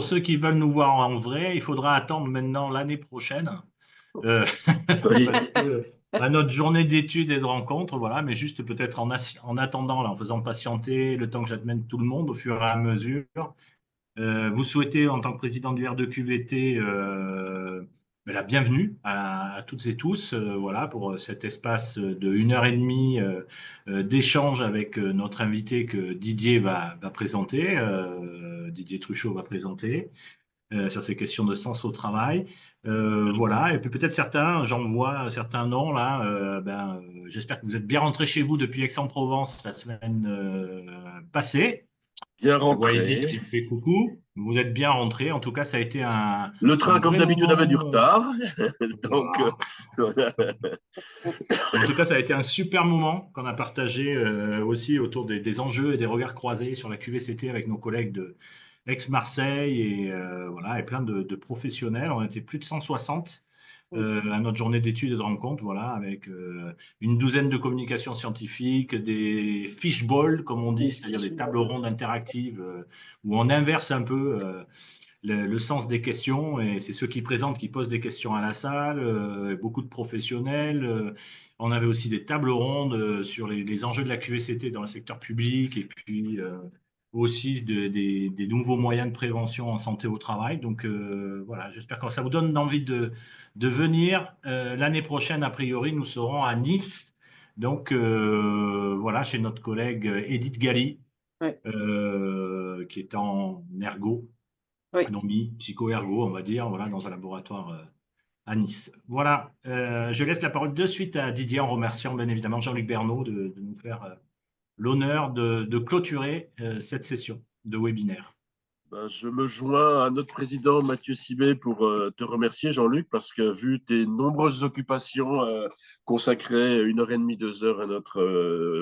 pour ceux qui veulent nous voir en vrai, il faudra attendre maintenant l'année prochaine. Euh, Oui. parce que notre journée d'études et de rencontres, voilà, mais juste peut-être en attendant, là, en faisant patienter le temps que j'admette tout le monde au fur et à mesure. Vous souhaitez, en tant que président du R2QVT, la bienvenue à toutes et tous, voilà, pour cet espace de 1 heure et demie d'échange avec notre invité que Didier va présenter, Didier Truchot va présenter sur ces questions de sens au travail. Voilà, et puis peut-être certains, j'en vois certains noms là. J'espère que vous êtes bien rentrés chez vous depuis Aix-en-Provence la semaine passée. Bien Je vois Edith rentré. qui me fait coucou. Vous êtes bien rentrés. En tout cas, ça a été Le un train, comme vrai d'habitude, avait du moment. retard. Donc, Voilà. voilà. En tout cas, ça a été un super moment qu'on a partagé aussi autour des enjeux et des regards croisés sur la QVCT avec nos collègues de Aix-Marseille et, voilà, et plein de professionnels. On était plus de 160 à notre journée d'études et de rencontres, voilà, avec une douzaine de communications scientifiques, des fishballs, comme on dit, Les c'est-à-dire des fiches tables molles. rondes interactives où on inverse un peu le sens des questions, et c'est ceux qui présentent qui posent des questions à la salle, beaucoup de professionnels. On avait aussi des tables rondes sur les enjeux de la QVCT dans le secteur public, et puis aussi des nouveaux moyens de prévention en santé au travail. Donc voilà, j'espère que ça vous donne envie de venir. L'année prochaine, a priori, nous serons à Nice. Donc voilà, chez notre collègue Edith Galli, Ouais. qui est en ergo Oui. anomie, psycho-ergo, on va dire, voilà, dans un laboratoire à Nice. Voilà, je laisse la parole de suite à Didier en remerciant bien évidemment Jean-Luc Bernot de nous faire l'honneur de clôturer cette session de webinaire. Ben, je me joins à notre président Mathieu Sibé pour te remercier, Jean-Luc, parce que vu tes nombreuses occupations, consacrer 1 heure et demie, 2 heures à notre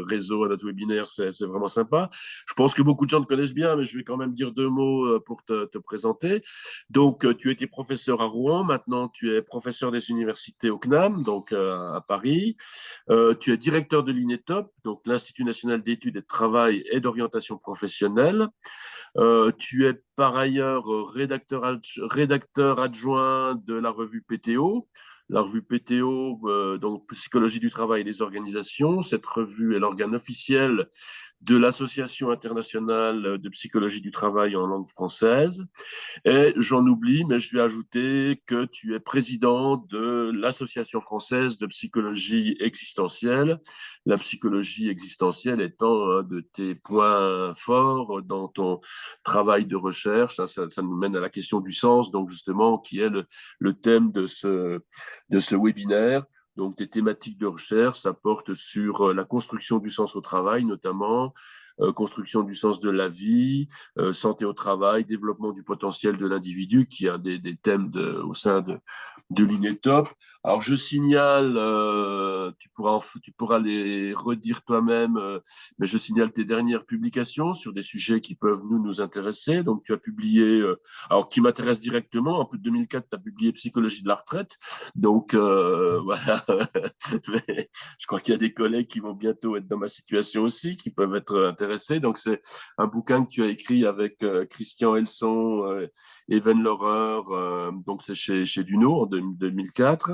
réseau, à notre webinaire, c'est vraiment sympa. Je pense que beaucoup de gens te connaissent bien, mais je vais quand même dire 2 mots pour te présenter. Donc, tu étais professeur à Rouen, maintenant tu es professeur des universités au CNAM, donc à Paris. Tu es directeur de l'INETOP, donc l'Institut national d'études et de travail et d'orientation professionnelle. Tu es par ailleurs rédacteur adjoint de la revue PTO. La revue PTO, donc Psychologie du travail et des organisations. Cette revue est l'organe officiel de l'Association internationale de psychologie du travail en langue française. Et j'en oublie, mais je vais ajouter que tu es président de l'Association française de psychologie existentielle. La psychologie existentielle étant un de tes points forts dans ton travail de recherche. Ça nous mène à la question du sens, donc justement, qui est le thème de ce webinaire. Donc, tes thématiques de recherche, ça porte sur la construction du sens au travail, notamment, construction du sens de la vie, santé au travail, développement du potentiel de l'individu, qui est un des thèmes au sein de l'INETOP. Alors, je signale, tu pourras les redire toi-même, mais je signale tes dernières publications sur des sujets qui peuvent nous intéresser. Donc, tu as publié, alors qui m'intéresse directement, en plus de 2004, tu as publié Psychologie de la retraite. Donc, voilà. Mais je crois qu'il y a des collègues qui vont bientôt être dans ma situation aussi, qui peuvent être intéressés. Donc, c'est un bouquin que tu as écrit avec Christian Elson et Venn Laurer, donc c'est chez Duno en 2004.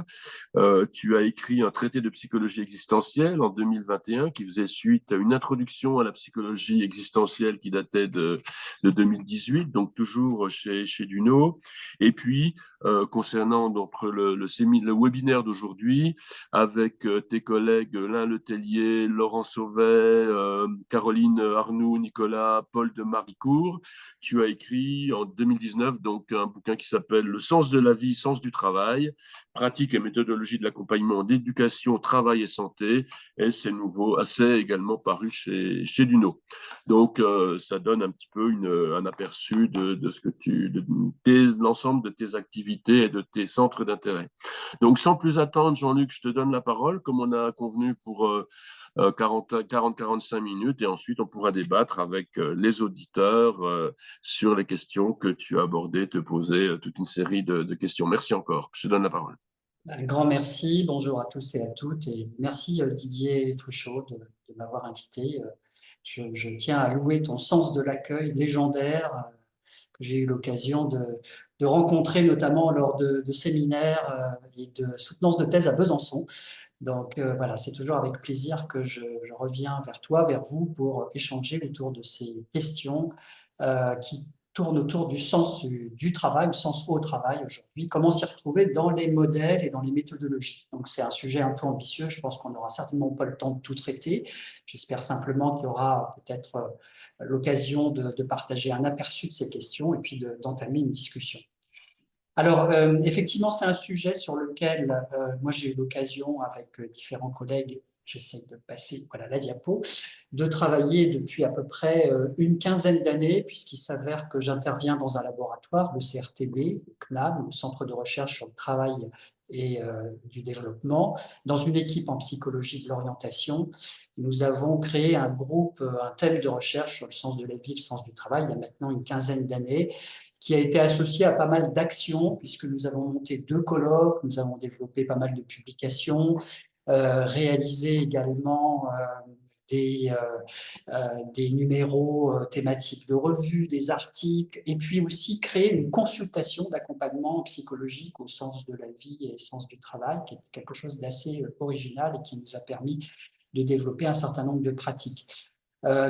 Tu as écrit un traité de psychologie existentielle en 2021 qui faisait suite à une introduction à la psychologie existentielle qui datait de 2018, donc toujours chez Duno. Et puis, concernant donc le webinaire d'aujourd'hui, avec tes collègues Alain Letellier, Laurent Sauvet, Caroline Arnoux, Nicolas, Paul de Maricourt, tu as écrit en 2019 donc un bouquin qui s'appelle Le sens de la vie, sens du travail, pratique et méthodologie de l'accompagnement d'éducation, travail et santé, et c'est nouveau, assez également paru chez Duno. Donc, ça donne un petit peu un aperçu de ce que l'ensemble de tes activités et de tes centres d'intérêt. Donc, sans plus attendre, Jean-Luc, je te donne la parole, comme on a convenu pour 40-45 minutes, et ensuite on pourra débattre avec les auditeurs sur les questions que tu as abordées, te poser toute une série de questions. Merci encore. Je te donne la parole. Un grand merci, bonjour à tous et à toutes, et merci Didier Truchot de m'avoir invité. Je tiens à louer ton sens de l'accueil légendaire que j'ai eu l'occasion de rencontrer, notamment lors de séminaires et de soutenances de thèse à Besançon. Donc voilà, c'est toujours avec plaisir que je reviens vers toi, vers vous, pour échanger autour de ces questions qui tournent autour du sens du travail, du sens au travail aujourd'hui, comment s'y retrouver dans les modèles et dans les méthodologies. Donc c'est un sujet un peu ambitieux, je pense qu'on n'aura certainement pas le temps de tout traiter. J'espère simplement qu'il y aura peut-être l'occasion de partager un aperçu de ces questions et puis d'entamer une discussion. Alors, effectivement, c'est un sujet sur lequel moi j'ai eu l'occasion, avec différents collègues, j'essaie de passer voilà, la diapo, de travailler depuis à peu près une quinzaine d'années, puisqu'il s'avère que j'interviens dans un laboratoire, le CRTD, le CNAM, le Centre de recherche sur le travail et du développement, dans une équipe en psychologie de l'orientation. Nous avons créé un groupe, un thème de recherche sur le sens de la vie, le sens du travail, il y a maintenant une quinzaine d'années, qui a été associé à pas mal d'actions, puisque nous avons monté 2 colloques, nous avons développé pas mal de publications, réalisé également des numéros thématiques de revues, des articles, et puis aussi créé une consultation d'accompagnement psychologique au sens de la vie et au sens du travail, qui est quelque chose d'assez original et qui nous a permis de développer un certain nombre de pratiques.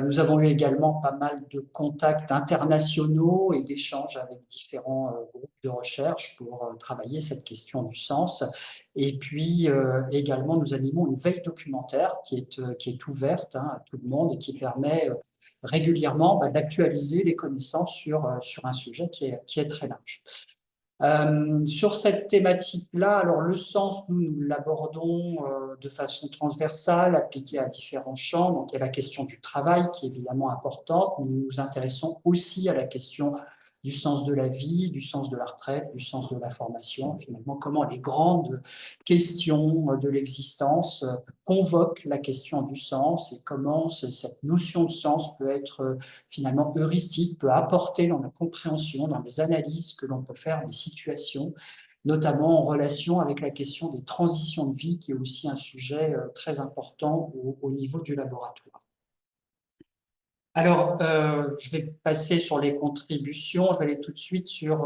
Nous avons eu également pas mal de contacts internationaux et d'échanges avec différents groupes de recherche pour travailler cette question du sens. Et puis également, nous animons une veille documentaire qui est ouverte à tout le monde et qui permet régulièrement d'actualiser les connaissances sur un sujet qui est très large. Sur cette thématique-là, alors le sens, nous l'abordons de façon transversale, appliquée à différents champs. Donc, il y a la question du travail qui est évidemment importante, mais nous nous intéressons aussi à la question du sens de la vie, du sens de la retraite, du sens de la formation, finalement, comment les grandes questions de l'existence convoquent la question du sens et comment cette notion de sens peut être finalement heuristique, peut apporter dans la compréhension, dans les analyses que l'on peut faire des situations, notamment en relation avec la question des transitions de vie, qui est aussi un sujet très important au niveau du laboratoire. Alors, je vais passer sur les contributions, je vais aller tout de suite sur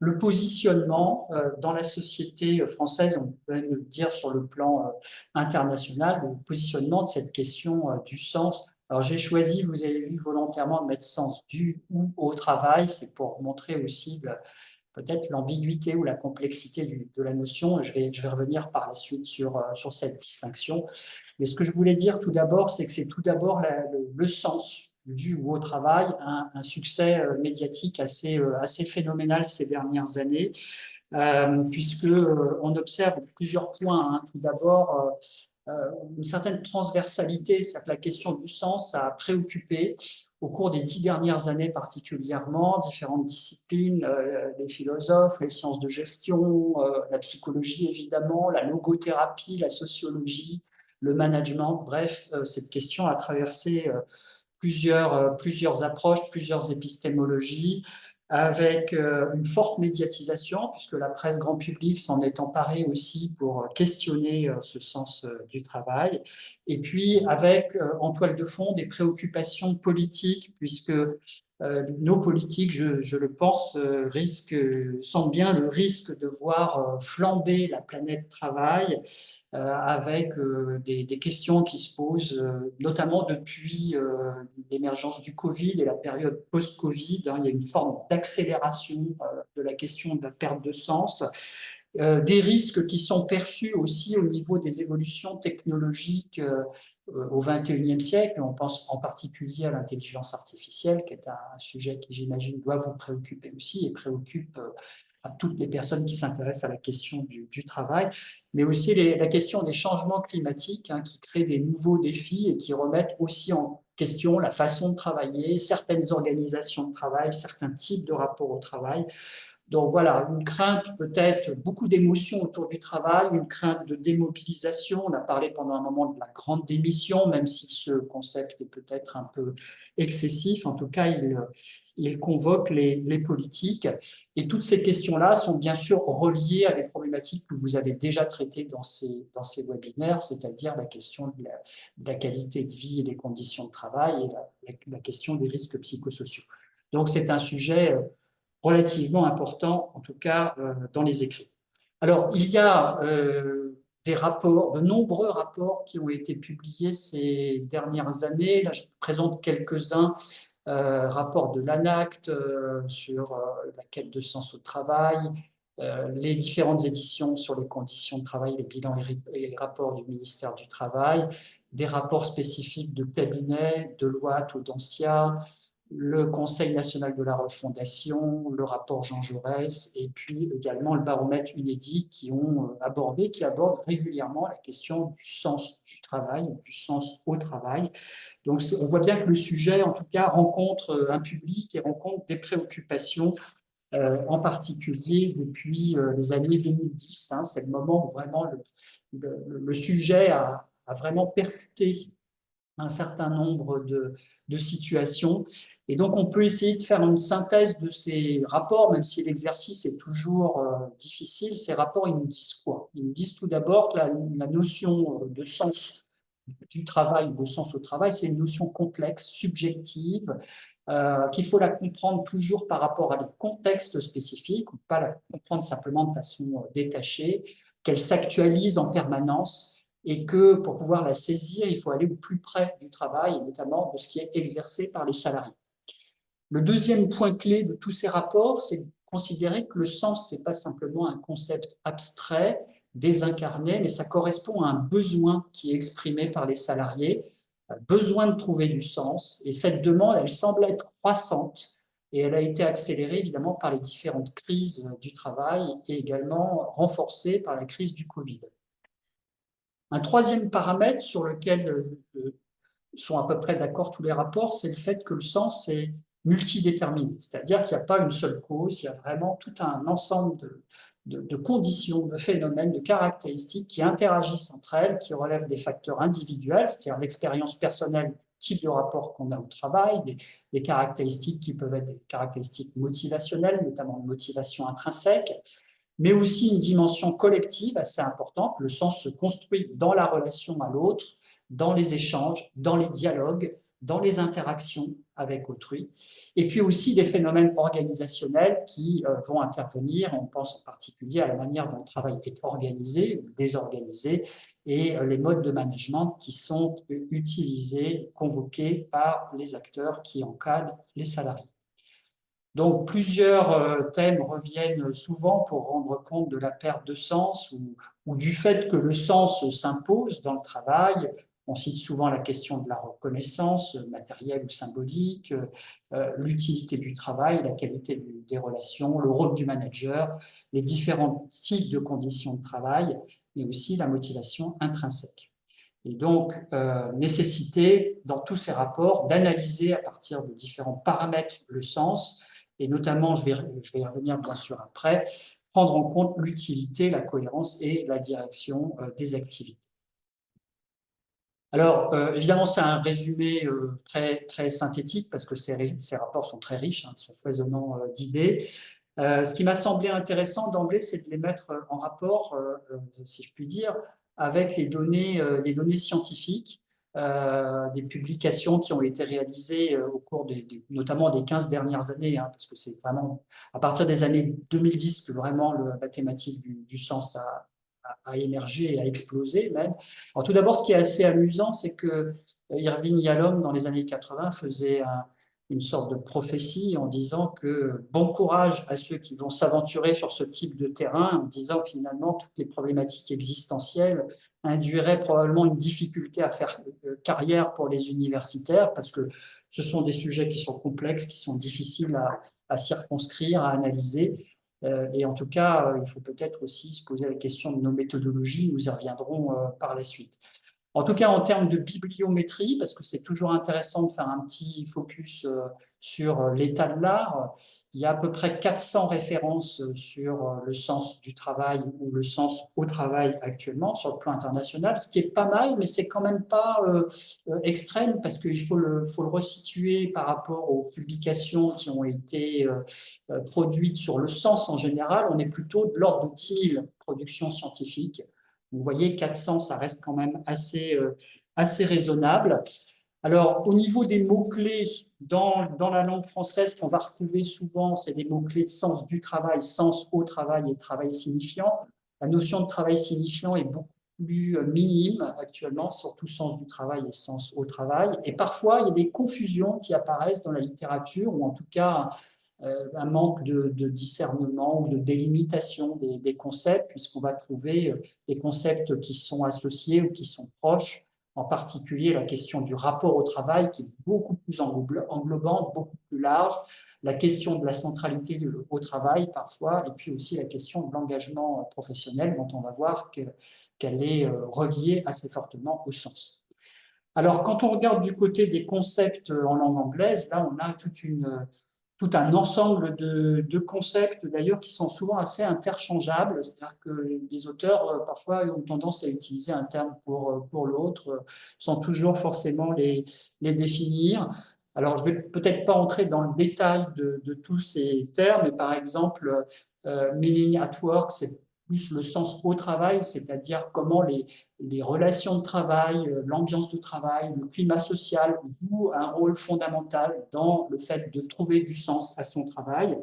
le positionnement dans la société française, on peut même le dire sur le plan international, le positionnement de cette question du sens. Alors, j'ai choisi, vous avez vu volontairement, de mettre sens du ou au travail, c'est pour montrer aussi peut-être l'ambiguïté ou la complexité de la notion. Je vais revenir par la suite sur cette distinction. Mais ce que je voulais dire tout d'abord, c'est que c'est tout d'abord le sens du ou au travail, un succès médiatique assez phénoménal ces dernières années, puisqu'on observe plusieurs points. Hein. Tout d'abord, une certaine transversalité, c'est-à-dire que la question du sens a préoccupé au cours des 10 dernières années particulièrement, différentes disciplines, les philosophes, les sciences de gestion, la psychologie évidemment, la logothérapie, la sociologie, le management. Bref, cette question a traversé plusieurs approches, plusieurs épistémologies, avec une forte médiatisation, puisque la presse grand public s'en est emparée aussi pour questionner ce sens du travail, et puis avec en toile de fond des préoccupations politiques, puisque nos politiques, je le pense, sentent bien le risque de voir flamber la planète travail, avec des questions qui se posent, notamment depuis l'émergence du Covid et la période post-Covid. Hein, il y a une forme d'accélération de la question de la perte de sens, des risques qui sont perçus aussi au niveau des évolutions technologiques au XXIe siècle. On pense en particulier à l'intelligence artificielle, qui est un sujet qui, j'imagine, doit vous préoccuper aussi et préoccupe toutes les personnes qui s'intéressent à la question du travail, mais aussi la question des changements climatiques, hein, qui créent des nouveaux défis et qui remettent aussi en question la façon de travailler, certaines organisations de travail, certains types de rapports au travail. Donc voilà, une crainte peut-être, beaucoup d'émotions autour du travail, une crainte de démobilisation. On a parlé pendant un moment de la grande démission, même si ce concept est peut-être un peu excessif. En tout cas, il convoque les politiques. Et toutes ces questions-là sont bien sûr reliées à des problématiques que vous avez déjà traitées dans ces webinaires, c'est-à-dire la question de la qualité de vie et des conditions de travail et la question des risques psychosociaux. Donc c'est un sujet relativement important, en tout cas dans les écrits. Alors, il y a des rapports, de nombreux rapports qui ont été publiés ces dernières années. Là, je présente quelques-uns. Rapport de l'ANACT sur la quête de sens au travail, les différentes éditions sur les conditions de travail, les bilans et rapports du ministère du Travail, des rapports spécifiques de cabinet, de Deloitte ou d'Ancia, le Conseil national de la refondation, le rapport Jean Jaurès, et puis également le baromètre Unédic qui abordent régulièrement la question du sens du travail, du sens au travail. Donc on voit bien que le sujet, en tout cas, rencontre un public et rencontre des préoccupations, en particulier depuis les années 2010. Hein, c'est le moment où vraiment le sujet a vraiment percuté un certain nombre de situations. Et donc, on peut essayer de faire une synthèse de ces rapports, même si l'exercice est toujours difficile. Ces rapports, ils nous disent quoi? Ils nous disent tout d'abord que la notion de sens du travail, de sens au travail, c'est une notion complexe, subjective, qu'il faut la comprendre toujours par rapport à des contextes spécifiques, ou pas la comprendre simplement de façon détachée, qu'elle s'actualise en permanence, et que pour pouvoir la saisir, il faut aller au plus près du travail, et notamment de ce qui est exercé par les salariés. Le deuxième point clé de tous ces rapports, c'est de considérer que le sens, ce n'est pas simplement un concept abstrait, désincarné, mais ça correspond à un besoin qui est exprimé par les salariés, un besoin de trouver du sens, et cette demande, elle semble être croissante, et elle a été accélérée évidemment par les différentes crises du travail, et également renforcée par la crise du Covid. Un troisième paramètre sur lequel sont à peu près d'accord tous les rapports, c'est le fait que le sens est multidéterminé, c'est-à-dire qu'il n'y a pas une seule cause, il y a vraiment tout un ensemble de conditions, de phénomènes, de caractéristiques qui interagissent entre elles, qui relèvent des facteurs individuels, c'est-à-dire l'expérience personnelle, type de rapport qu'on a au travail, des caractéristiques qui peuvent être des caractéristiques motivationnelles, notamment de motivation intrinsèque, mais aussi une dimension collective assez importante. Le sens se construit dans la relation à l'autre, dans les échanges, dans les dialogues, dans les interactions avec autrui, et puis aussi des phénomènes organisationnels qui vont intervenir. On pense en particulier à la manière dont le travail est organisé ou désorganisé, et les modes de management qui sont utilisés, convoqués par les acteurs qui encadrent les salariés. Donc, plusieurs thèmes reviennent souvent pour rendre compte de la perte de sens ou du fait que le sens s'impose dans le travail. On cite souvent la question de la reconnaissance matérielle ou symbolique, l'utilité du travail, la qualité des relations, le rôle du manager, les différents types de conditions de travail, mais aussi la motivation intrinsèque. Et donc, nécessité, dans tous ces rapports, d'analyser à partir de différents paramètres le sens, et notamment, je vais y revenir bien sûr après, prendre en compte l'utilité, la cohérence et la direction des activités. Alors, évidemment, c'est un résumé très, très synthétique parce que ces rapports sont très riches, hein, sont foisonnants d'idées. Ce qui m'a semblé intéressant d'emblée, c'est de les mettre en rapport, si je puis dire, avec les données scientifiques, des publications qui ont été réalisées au cours notamment des 15 dernières années, hein, parce que c'est vraiment à partir des années 2010 que vraiment la thématique du sens a émergé et a explosé même. Alors, tout d'abord, ce qui est assez amusant, c'est que Irving Yalom, dans les années 80, faisait une sorte de prophétie en disant que bon courage à ceux qui vont s'aventurer sur ce type de terrain, en disant que finalement toutes les problématiques existentielles induiraient probablement une difficulté à faire carrière pour les universitaires parce que ce sont des sujets qui sont complexes, qui sont difficiles à circonscrire, à analyser. Et en tout cas, il faut peut-être aussi se poser la question de nos méthodologies, nous y reviendrons par la suite. En tout cas, en termes de bibliométrie, parce que c'est toujours intéressant de faire un petit focus sur l'état de l'art, il y a à peu près 400 références sur le sens du travail ou le sens au travail actuellement sur le plan international, ce qui est pas mal, mais c'est quand même pas extrême parce qu'il faut le resituer par rapport aux publications qui ont été produites sur le sens en général. On est plutôt de l'ordre de 10 000 productions scientifiques. Vous voyez, 400, ça reste quand même assez raisonnable. Alors, au niveau des mots-clés, dans la langue française, qu'on va retrouver souvent, c'est des mots-clés de sens du travail, sens au travail et travail signifiant. La notion de travail signifiant est beaucoup plus minime actuellement, surtout sens du travail et sens au travail. Et parfois, il y a des confusions qui apparaissent dans la littérature, ou en tout cas un manque de discernement ou de délimitation des concepts, puisqu'on va trouver des concepts qui sont associés ou qui sont proches, en particulier la question du rapport au travail, qui est beaucoup plus englobante, beaucoup plus large, la question de la centralité au travail parfois, et puis aussi la question de l'engagement professionnel, dont on va voir qu'elle est reliée assez fortement au sens. Alors, quand on regarde du côté des concepts en langue anglaise, là, on a tout un ensemble de concepts, d'ailleurs, qui sont souvent assez interchangeables. C'est-à-dire que les auteurs, parfois, ont tendance à utiliser un terme pour l'autre, sans toujours forcément les définir. Alors, je ne vais peut-être pas entrer dans le détail de tous ces termes, mais par exemple, meaning at work, c'est plus le sens au travail, c'est-à-dire comment les relations de travail, l'ambiance de travail, le climat social jouent un rôle fondamental dans le fait de trouver du sens à son travail.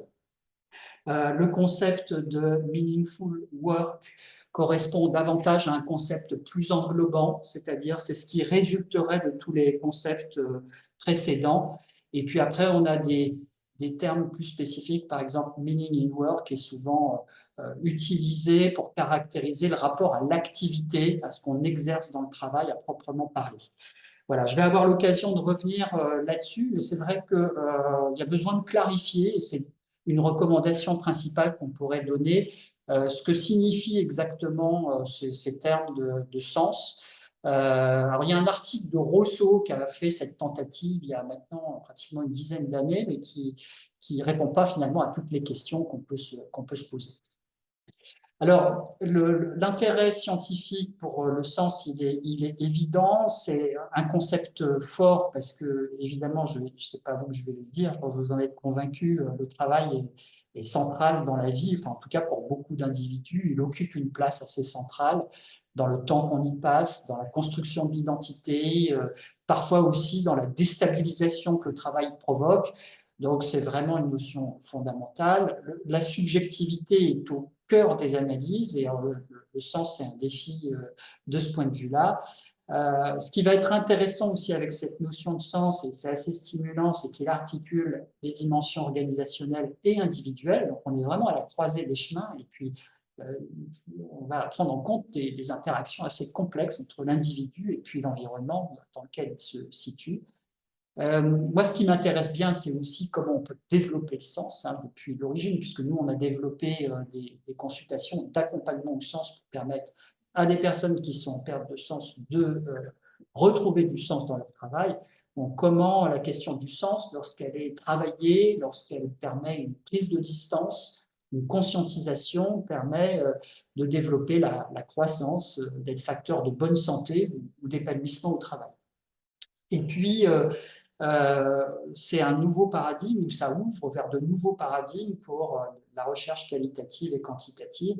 Le concept de meaningful work correspond davantage à un concept plus englobant, c'est-à-dire c'est ce qui résulterait de tous les concepts précédents. Et puis après, on a des termes plus spécifiques, par exemple, meaning in work est souvent utilisé pour caractériser le rapport à l'activité, à ce qu'on exerce dans le travail à proprement parler. Voilà, je vais avoir l'occasion de revenir là-dessus, mais c'est vrai qu'il y a besoin de clarifier, et c'est une recommandation principale qu'on pourrait donner, ce que signifient exactement ces termes de sens. Alors, il y a un article de Rousseau qui a fait cette tentative il y a maintenant pratiquement une dizaine d'années, mais qui ne répond pas finalement à toutes les questions qu'on peut se poser. Alors, l'intérêt scientifique pour le sens, il est évident, c'est un concept fort parce que, évidemment, je ne sais pas vous que je vais le dire, je pense que vous en êtes convaincus, le travail est central dans la vie, enfin en tout cas pour beaucoup d'individus, il occupe une place assez centrale dans le temps qu'on y passe, dans la construction de l'identité, parfois aussi dans la déstabilisation que le travail provoque. Donc, c'est vraiment une notion fondamentale. La subjectivité est au cœur des analyses et le sens, c'est un défi de ce point de vue-là. Ce qui va être intéressant aussi avec cette notion de sens, et c'est assez stimulant, c'est qu'il articule les dimensions organisationnelles et individuelles. Donc, on est vraiment à la croisée des chemins et puis on va prendre en compte des interactions assez complexes entre l'individu et puis l'environnement dans lequel il se situe. Moi, ce qui m'intéresse bien, c'est aussi comment on peut développer le sens depuis l'origine, puisque nous, on a développé des consultations d'accompagnement au sens pour permettre à des personnes qui sont en perte de sens de retrouver du sens dans leur travail. Donc, comment la question du sens, lorsqu'elle est travaillée, lorsqu'elle permet une prise de distance, une conscientisation, permet de développer la croissance, d'être facteur de bonne santé ou d'épanouissement au travail. Et puis, c'est un nouveau paradigme où ça ouvre vers de nouveaux paradigmes pour la recherche qualitative et quantitative.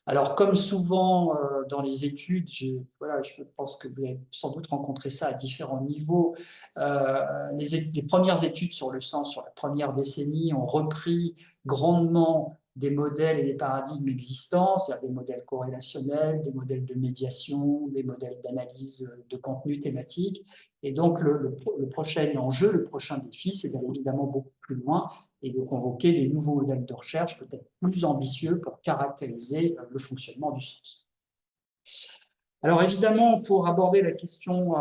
Alors, comme souvent dans les études, je pense que vous avez sans doute rencontré ça à différents niveaux. Les premières études sur le sens, sur la première décennie, ont repris grandement des modèles et des paradigmes existants, c'est-à-dire des modèles corrélationnels, des modèles de médiation, des modèles d'analyse de contenu thématique. Et donc, le prochain enjeu, le prochain défi, c'est d'aller évidemment beaucoup plus loin et de convoquer des nouveaux modèles de recherche peut-être plus ambitieux pour caractériser le fonctionnement du sens. Alors évidemment, pour aborder la question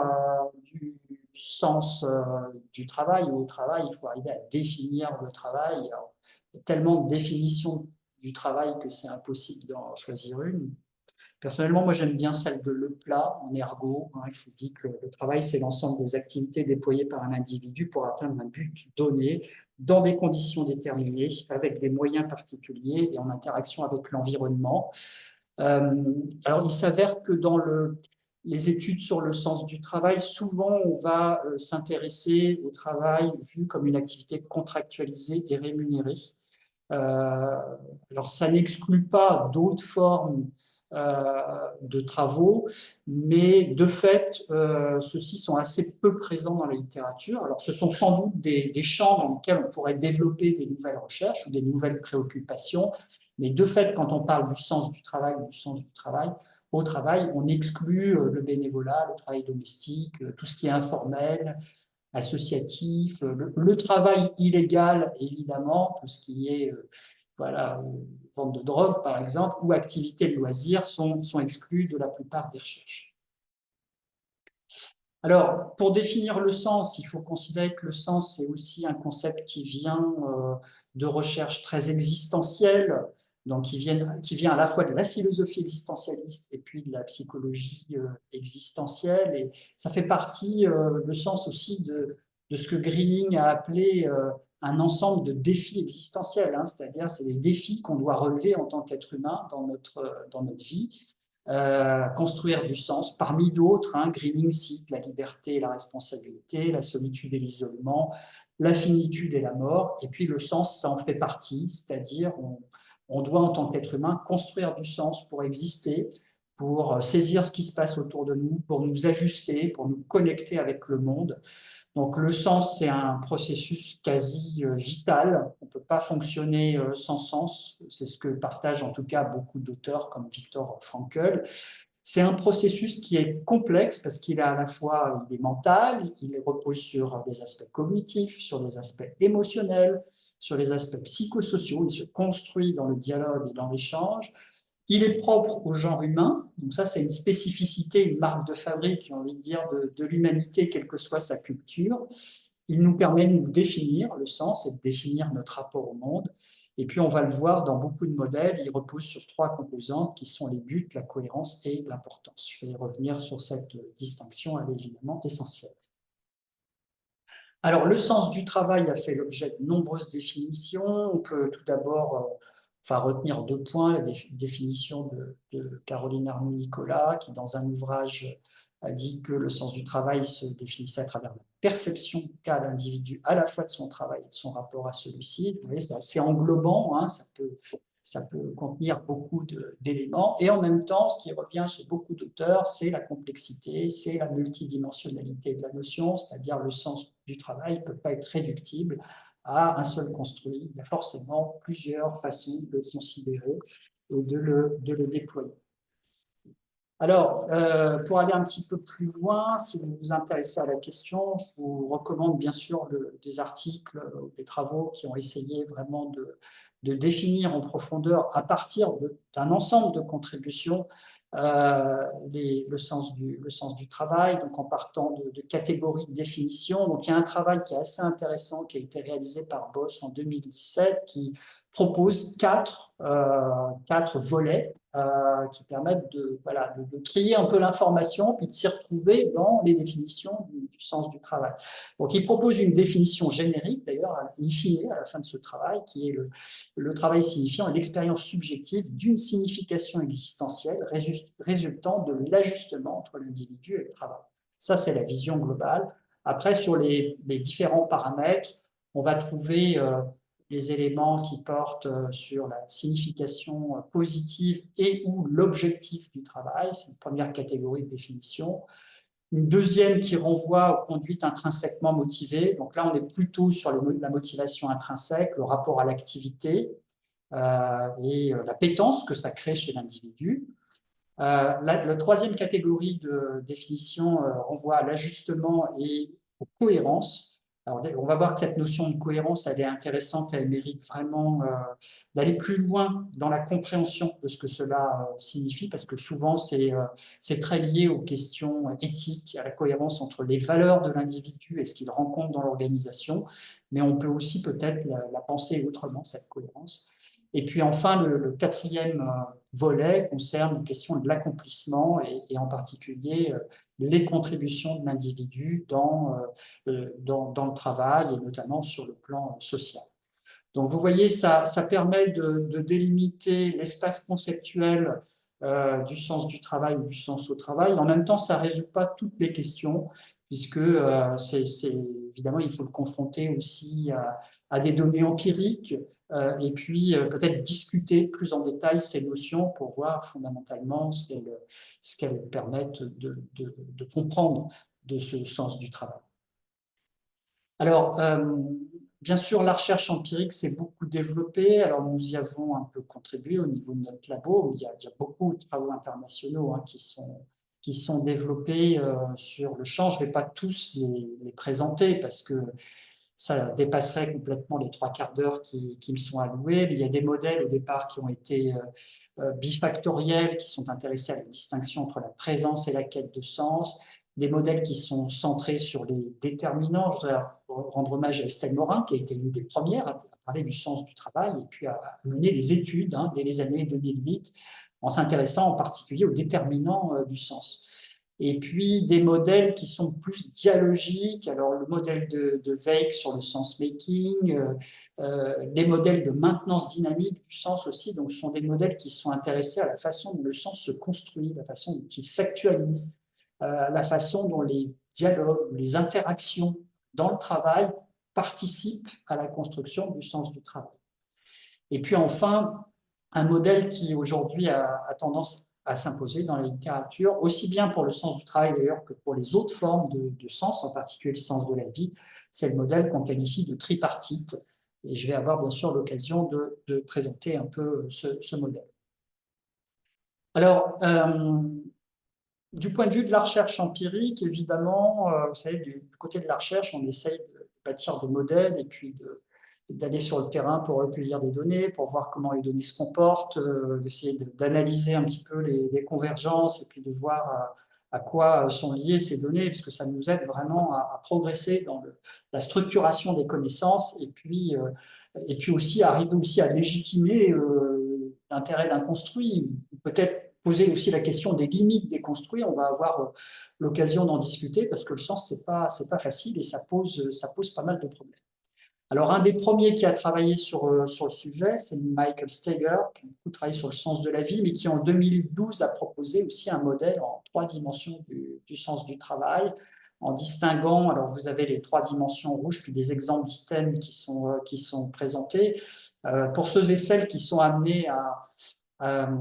du sens du travail ou au travail, il faut arriver à définir le travail. Alors, il y a tellement de définitions du travail que c'est impossible d'en choisir une. Personnellement, moi, j'aime bien celle de Leplat, en ergo, qui dit que le travail, c'est l'ensemble des activités déployées par un individu pour atteindre un but donné, dans des conditions déterminées, avec des moyens particuliers et en interaction avec l'environnement. Alors, il s'avère que dans les études sur le sens du travail, souvent, on va s'intéresser au travail vu comme une activité contractualisée et rémunérée. Alors, ça n'exclut pas d'autres formes de travaux, mais de fait, ceux-ci sont assez peu présents dans la littérature. Alors, ce sont sans doute des champs dans lesquels on pourrait développer des nouvelles recherches ou des nouvelles préoccupations, mais de fait, quand on parle du sens du travail ou du sens du travail, au travail, on exclut le bénévolat, le travail domestique, tout ce qui est informel, associatif, le travail illégal, évidemment, tout ce qui est voilà, vente de drogue, par exemple, ou activités de loisirs sont exclus de la plupart des recherches. Alors, pour définir le sens, il faut considérer que le sens, c'est aussi un concept qui vient de recherches très existentielles, donc qui vient à la fois de la philosophie existentialiste et puis de la psychologie existentielle. Et ça fait partie, le sens aussi, de ce que Greening a appelé un ensemble de défis existentiels, hein, c'est-à-dire c'est des défis qu'on doit relever en tant qu'être humain dans notre vie. Construire du sens, parmi d'autres, hein, Greening cite la liberté et la responsabilité, la solitude et l'isolement, la finitude et la mort, et puis le sens, ça en fait partie, c'est-à-dire on doit en tant qu'être humain construire du sens pour exister, pour saisir ce qui se passe autour de nous, pour nous ajuster, pour nous connecter avec le monde. Donc le sens, c'est un processus quasi vital. On ne peut pas fonctionner sans sens. C'est ce que partagent en tout cas beaucoup d'auteurs comme Viktor Frankl. C'est un processus qui est complexe parce qu'il est à la fois il est mental, il repose sur des aspects cognitifs, sur des aspects émotionnels, sur les aspects psychosociaux. Il se construit dans le dialogue et dans l'échange. Il est propre au genre humain, donc ça c'est une spécificité, une marque de fabrique, j'ai envie de dire, de l'humanité, quelle que soit sa culture. Il nous permet de nous définir le sens et de définir notre rapport au monde. Et puis on va le voir dans beaucoup de modèles, il repose sur 3 composantes qui sont les buts, la cohérence et l'importance. Je vais revenir sur cette distinction, elle est évidemment essentielle. Alors, le sens du travail a fait l'objet de nombreuses définitions. On peut tout d'abord retenir 2 points. La définition de Caroline Arnoux-Nicolas, qui, dans un ouvrage, a dit que le sens du travail se définissait à travers la perception qu'a l'individu à la fois de son travail et de son rapport à celui-ci. Vous voyez, c'est assez englobant, hein, ça peut contenir beaucoup d'éléments. Et en même temps, ce qui revient chez beaucoup d'auteurs, c'est la complexité, c'est la multidimensionnalité de la notion, c'est-à-dire le sens du travail ne peut pas être réductible à un seul construit. Il y a forcément plusieurs façons de le considérer et de le déployer. Alors, pour aller un petit peu plus loin, si vous vous intéressez à la question, je vous recommande bien sûr des articles, des travaux qui ont essayé vraiment de définir en profondeur, à partir d'un ensemble de contributions, le sens du travail, donc en partant de catégories de définition. Donc, il y a un travail qui est assez intéressant qui a été réalisé par Boss en 2017 qui propose 4 volets qui permettent de trier un peu l'information puis de s'y retrouver dans les définitions du sens du travail. Donc, il propose une définition générique, d'ailleurs, in fine, à la fin de ce travail, qui est le travail signifiant l'expérience subjective d'une signification existentielle résultant de l'ajustement entre l'individu et le travail. Ça, c'est la vision globale. Après, sur les différents paramètres, on va trouver les éléments qui portent sur la signification positive et ou l'objectif du travail. C'est une première catégorie de définition. Une deuxième qui renvoie aux conduites intrinsèquement motivées. Donc là, on est plutôt sur la motivation intrinsèque, le rapport à l'activité et l'appétence que ça crée chez l'individu. La troisième catégorie de définition renvoie à l'ajustement et aux cohérences. Alors, on va voir que cette notion de cohérence, elle est intéressante, elle mérite vraiment d'aller plus loin dans la compréhension de ce que cela signifie, parce que souvent, c'est très lié aux questions éthiques, à la cohérence entre les valeurs de l'individu et ce qu'il rencontre dans l'organisation, mais on peut aussi peut-être la penser autrement, cette cohérence. Et puis enfin, le quatrième volet concerne la question de l'accomplissement et en particulier les contributions de l'individu dans le travail et notamment sur le plan social. Donc vous voyez, ça permet de délimiter l'espace conceptuel du sens du travail ou du sens au travail. En même temps, ça ne résout pas toutes les questions, puisque évidemment, il faut le confronter aussi à des données empiriques, et puis peut-être discuter plus en détail ces notions pour voir fondamentalement ce qu'elles permettent de comprendre de ce sens du travail. Alors, bien sûr, la recherche empirique s'est beaucoup développée. Alors, nous y avons un peu contribué au niveau de notre labo. Il y a beaucoup de travaux internationaux qui sont développés sur le champ. Je ne vais pas tous les présenter parce que ça dépasserait complètement les 3/4 d'heure qui me sont alloués. Mais il y a des modèles au départ qui ont été bifactoriels, qui sont intéressés à la distinction entre la présence et la quête de sens. Des modèles qui sont centrés sur les déterminants. Je voudrais rendre hommage à Estelle Morin, qui a été l'une des premières à parler du sens du travail et puis à mener des études dès les années 2008, en s'intéressant en particulier aux déterminants du sens. Et puis des modèles qui sont plus dialogiques, alors le modèle de Weick sur le sense-making, les modèles de maintenance dynamique du sens aussi, donc ce sont des modèles qui sont intéressés à la façon dont le sens se construit, la façon dont il s'actualise, la façon dont les dialogues, les interactions dans le travail participent à la construction du sens du travail. Et puis enfin, un modèle qui aujourd'hui a tendance à s'imposer dans la littérature, aussi bien pour le sens du travail d'ailleurs que pour les autres formes de sens, en particulier le sens de la vie, c'est le modèle qu'on qualifie de tripartite. Et je vais avoir bien sûr l'occasion de présenter un peu ce modèle. Alors, du point de vue de la recherche empirique, évidemment, vous savez, du côté de la recherche, on essaye de bâtir des modèles et puis d'aller sur le terrain pour recueillir des données, pour voir comment les données se comportent, d'essayer d'analyser un petit peu les convergences et puis de voir à quoi sont liées ces données, parce que ça nous aide vraiment à progresser dans la structuration des connaissances et puis aussi arriver aussi à légitimer l'intérêt d'un construit, peut-être poser aussi la question des limites des construits. On va avoir l'occasion d'en discuter parce que le sens, c'est pas facile et ça pose pas mal de problèmes. Alors, un des premiers qui a travaillé sur le sujet, c'est Michael Steger, qui a beaucoup travaillé sur le sens de la vie, mais qui en 2012 a proposé aussi un modèle en 3 dimensions du sens du travail, en distinguant, alors vous avez les 3 dimensions rouges, puis des exemples d'items qui sont présentés. Pour ceux et celles qui sont amenés à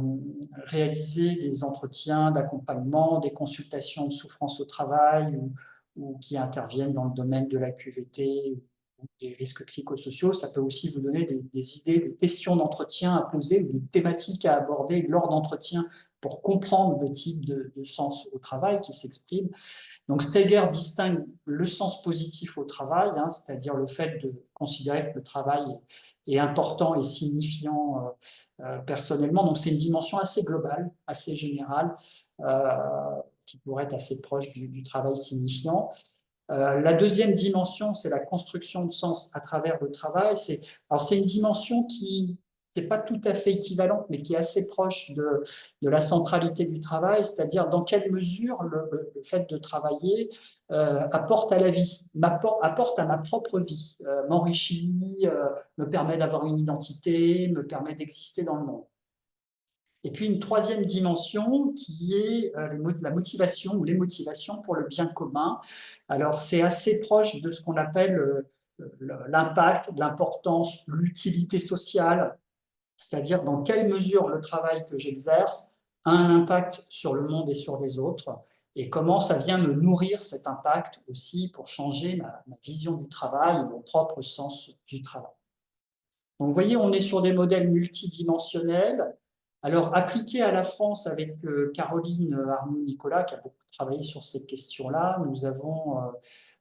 réaliser des entretiens d'accompagnement, des consultations de souffrance au travail ou qui interviennent dans le domaine de la QVT ou des risques psychosociaux. Ça peut aussi vous donner des idées de questions d'entretien à poser ou de thématiques à aborder lors d'entretiens pour comprendre le type de sens au travail qui s'exprime. Donc Steger distingue le sens positif au travail, c'est-à-dire le fait de considérer que le travail est important et signifiant personnellement. Donc c'est une dimension assez globale, assez générale, qui pourrait être assez proche du travail signifiant. La deuxième dimension, c'est la construction de sens à travers le travail. C'est une dimension qui n'est pas tout à fait équivalente, mais qui est assez proche de la centralité du travail, c'est-à-dire dans quelle mesure le fait de travailler apporte à la vie, apporte à ma propre vie, m'enrichit, me permet d'avoir une identité, me permet d'exister dans le monde. Et puis une troisième dimension qui est la motivation ou les motivations pour le bien commun. Alors c'est assez proche de ce qu'on appelle l'impact, l'importance, l'utilité sociale, c'est-à-dire dans quelle mesure le travail que j'exerce a un impact sur le monde et sur les autres, et comment ça vient me nourrir cet impact aussi pour changer ma vision du travail et mon propre sens du travail. Donc vous voyez, on est sur des modèles multidimensionnels. Alors, appliqué à la France avec Caroline Arnoux-Nicolas, qui a beaucoup travaillé sur ces questions-là, nous avons,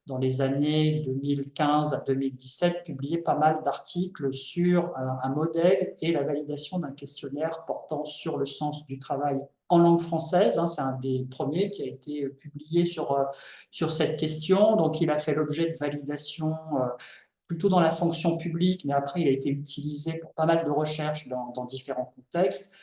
dans les années 2015 à 2017, publié pas mal d'articles sur un modèle et la validation d'un questionnaire portant sur le sens du travail en langue française. C'est un des premiers qui a été publié sur cette question. Donc, il a fait l'objet de validation plutôt dans la fonction publique, mais après, il a été utilisé pour pas mal de recherches dans différents contextes.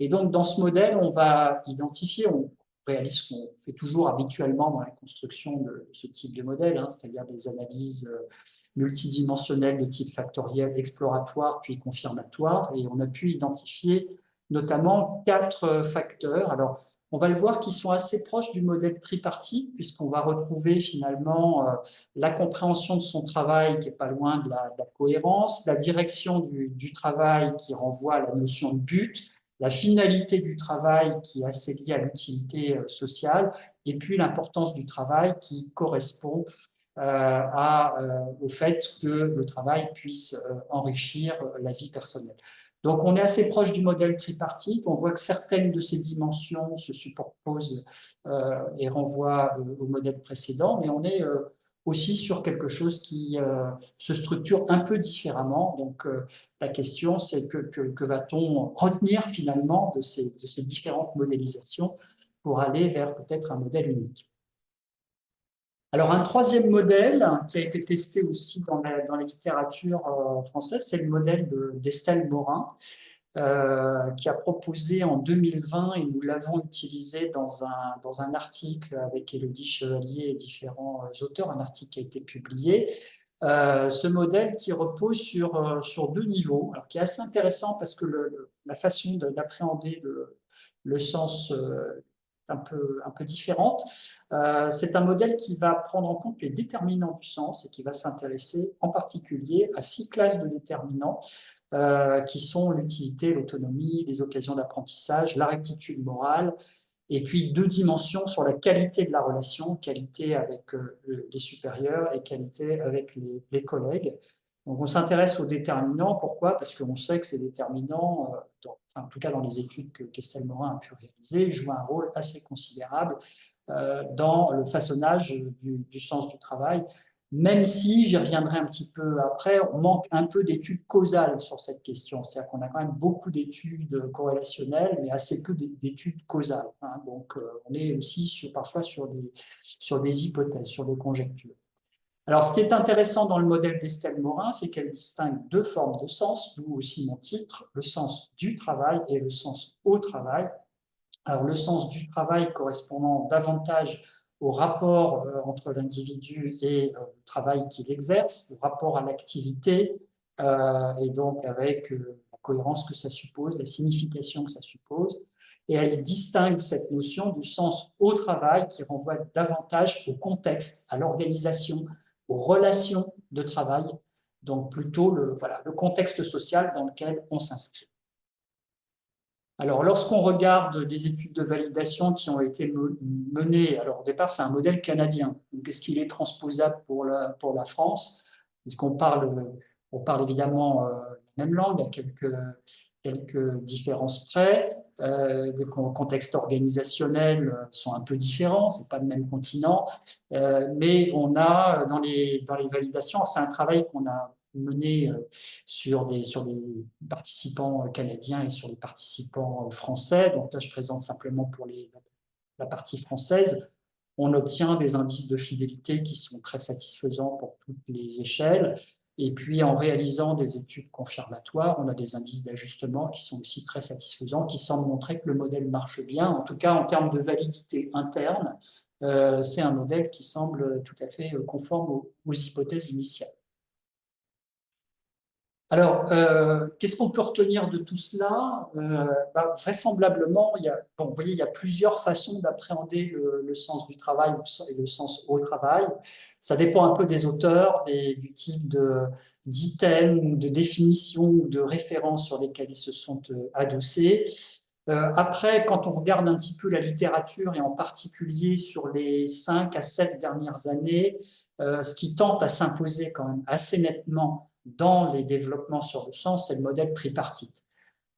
Et donc, dans ce modèle, on va identifier, on réalise ce qu'on fait toujours habituellement dans la construction de ce type de modèle, c'est-à-dire des analyses multidimensionnelles de type factoriel, exploratoire, puis confirmatoire. Et on a pu identifier notamment 4 facteurs. Alors, on va le voir qu'ils sont assez proches du modèle tripartite, puisqu'on va retrouver finalement la compréhension de son travail qui n'est pas loin de la cohérence, la direction du travail qui renvoie à la notion de but, la finalité du travail qui est assez liée à l'utilité sociale, et puis l'importance du travail qui correspond au fait que le travail puisse enrichir la vie personnelle. Donc, on est assez proche du modèle tripartite. On voit que certaines de ces dimensions se superposent et renvoient au modèle précédent, mais on est aussi sur quelque chose qui se structure un peu différemment. Donc, la question, c'est que va-t-on retenir finalement de ces différentes modélisations pour aller vers peut-être un modèle unique? Alors, un troisième modèle qui a été testé aussi dans la littérature française, c'est le modèle d'Estelle Morin, qui a proposé en 2020, et nous l'avons utilisé dans un article avec Élodie Chevalier et différents auteurs, un article qui a été publié. Ce modèle qui repose sur deux niveaux, alors qui est assez intéressant parce que la façon d'appréhender le sens un peu différente. C'est un modèle qui va prendre en compte les déterminants du sens et qui va s'intéresser en particulier à 6 classes de déterminants qui sont l'utilité, l'autonomie, les occasions d'apprentissage, la rectitude morale, et puis 2 dimensions sur la qualité de la relation, qualité avec les supérieurs et qualité avec les collègues. Donc on s'intéresse aux déterminants, pourquoi? Parce qu'on sait que ces déterminants, en tout cas dans les études qu'Estelle Morin a pu réaliser, jouent un rôle assez considérable dans le façonnage du sens du travail, même si, j'y reviendrai un petit peu après, on manque un peu d'études causales sur cette question. C'est-à-dire qu'on a quand même beaucoup d'études corrélationnelles, mais assez peu d'études causales. Hein. Donc, on est aussi parfois sur des hypothèses, sur des conjectures. Alors, ce qui est intéressant dans le modèle d'Estelle Morin, c'est qu'elle distingue 2 formes de sens, d'où aussi mon titre, le sens du travail et le sens au travail. Alors, le sens du travail correspondant davantage au rapport entre l'individu et le travail qu'il exerce, le rapport à l'activité, et donc avec la cohérence que ça suppose, la signification que ça suppose. Et elle distingue cette notion du sens au travail qui renvoie davantage au contexte, à l'organisation, aux relations de travail, donc plutôt le contexte social dans lequel on s'inscrit. Alors, lorsqu'on regarde des études de validation qui ont été menées, alors au départ, c'est un modèle canadien. Est-ce qu'il est transposable pour la France? Est-ce qu'on parle évidemment la même langue, à quelques différences près. Les contextes organisationnels sont un peu différents, ce n'est pas le même continent. Mais on a, dans les validations, c'est un travail qu'on a mené sur des participants canadiens et sur les participants français. Donc là, je présente simplement pour la partie française. On obtient des indices de fidélité qui sont très satisfaisants pour toutes les échelles. Et puis, en réalisant des études confirmatoires, on a des indices d'ajustement qui sont aussi très satisfaisants, qui semblent montrer que le modèle marche bien. En tout cas, en termes de validité interne, c'est un modèle qui semble tout à fait conforme aux hypothèses initiales. Alors, qu'est-ce qu'on peut retenir de tout cela? Vraisemblablement, vous voyez, il y a plusieurs façons d'appréhender le sens du travail et le sens au travail. Ça dépend un peu des auteurs, du type d'items, de définitions ou de références sur lesquelles ils se sont adossés. Après, quand on regarde un petit peu la littérature, et en particulier sur les 5 à 7 dernières années, ce qui tente à s'imposer quand même assez nettement dans les développements sur le sens, c'est le modèle tripartite.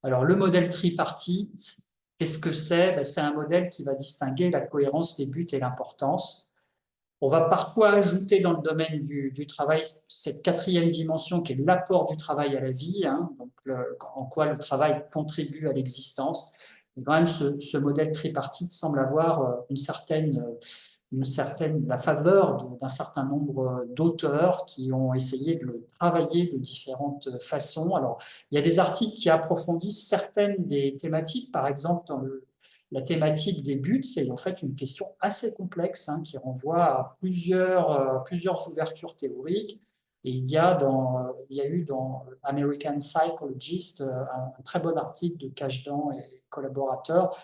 Alors, le modèle tripartite, qu'est-ce que c'est? C'est un modèle qui va distinguer la cohérence des buts et l'importance. On va parfois ajouter dans le domaine du travail cette 4e dimension qui est l'apport du travail à la vie, hein, donc en quoi le travail contribue à l'existence. Et quand même, ce modèle tripartite semble avoir la faveur d'un certain nombre d'auteurs qui ont essayé de le travailler de différentes façons. Alors, il y a des articles qui approfondissent certaines des thématiques. Par exemple, dans la thématique des buts, c'est en fait une question assez complexe hein, qui renvoie à plusieurs ouvertures théoriques. Et il y a eu dans American Psychologist un très bon article de Kashdan et collaborateurs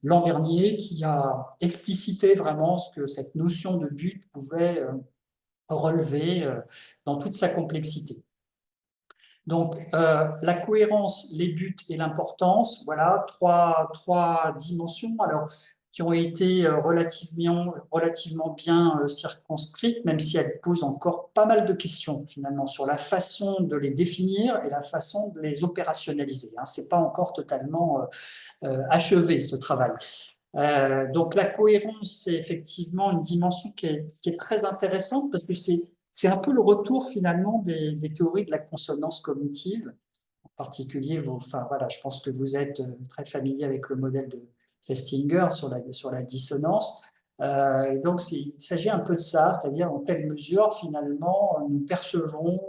l'an dernier, qui a explicité vraiment ce que cette notion de but pouvait relever dans toute sa complexité. Donc, la cohérence, les buts et l'importance, voilà, trois dimensions alors, qui ont été relativement bien circonscrites, même si elles posent encore pas mal de questions, finalement, sur la façon de les définir et la façon de les opérationnaliser. Hein. Ce n'est pas encore totalement achevé, ce travail. Donc, la cohérence, c'est effectivement une dimension qui est très intéressante parce que c'est un peu le retour finalement des théories de la consonance cognitive. En particulier, enfin, voilà, je pense que vous êtes très familier avec le modèle de Festinger sur la dissonance. Et donc, il s'agit un peu de ça, c'est-à-dire en quelle mesure finalement nous percevons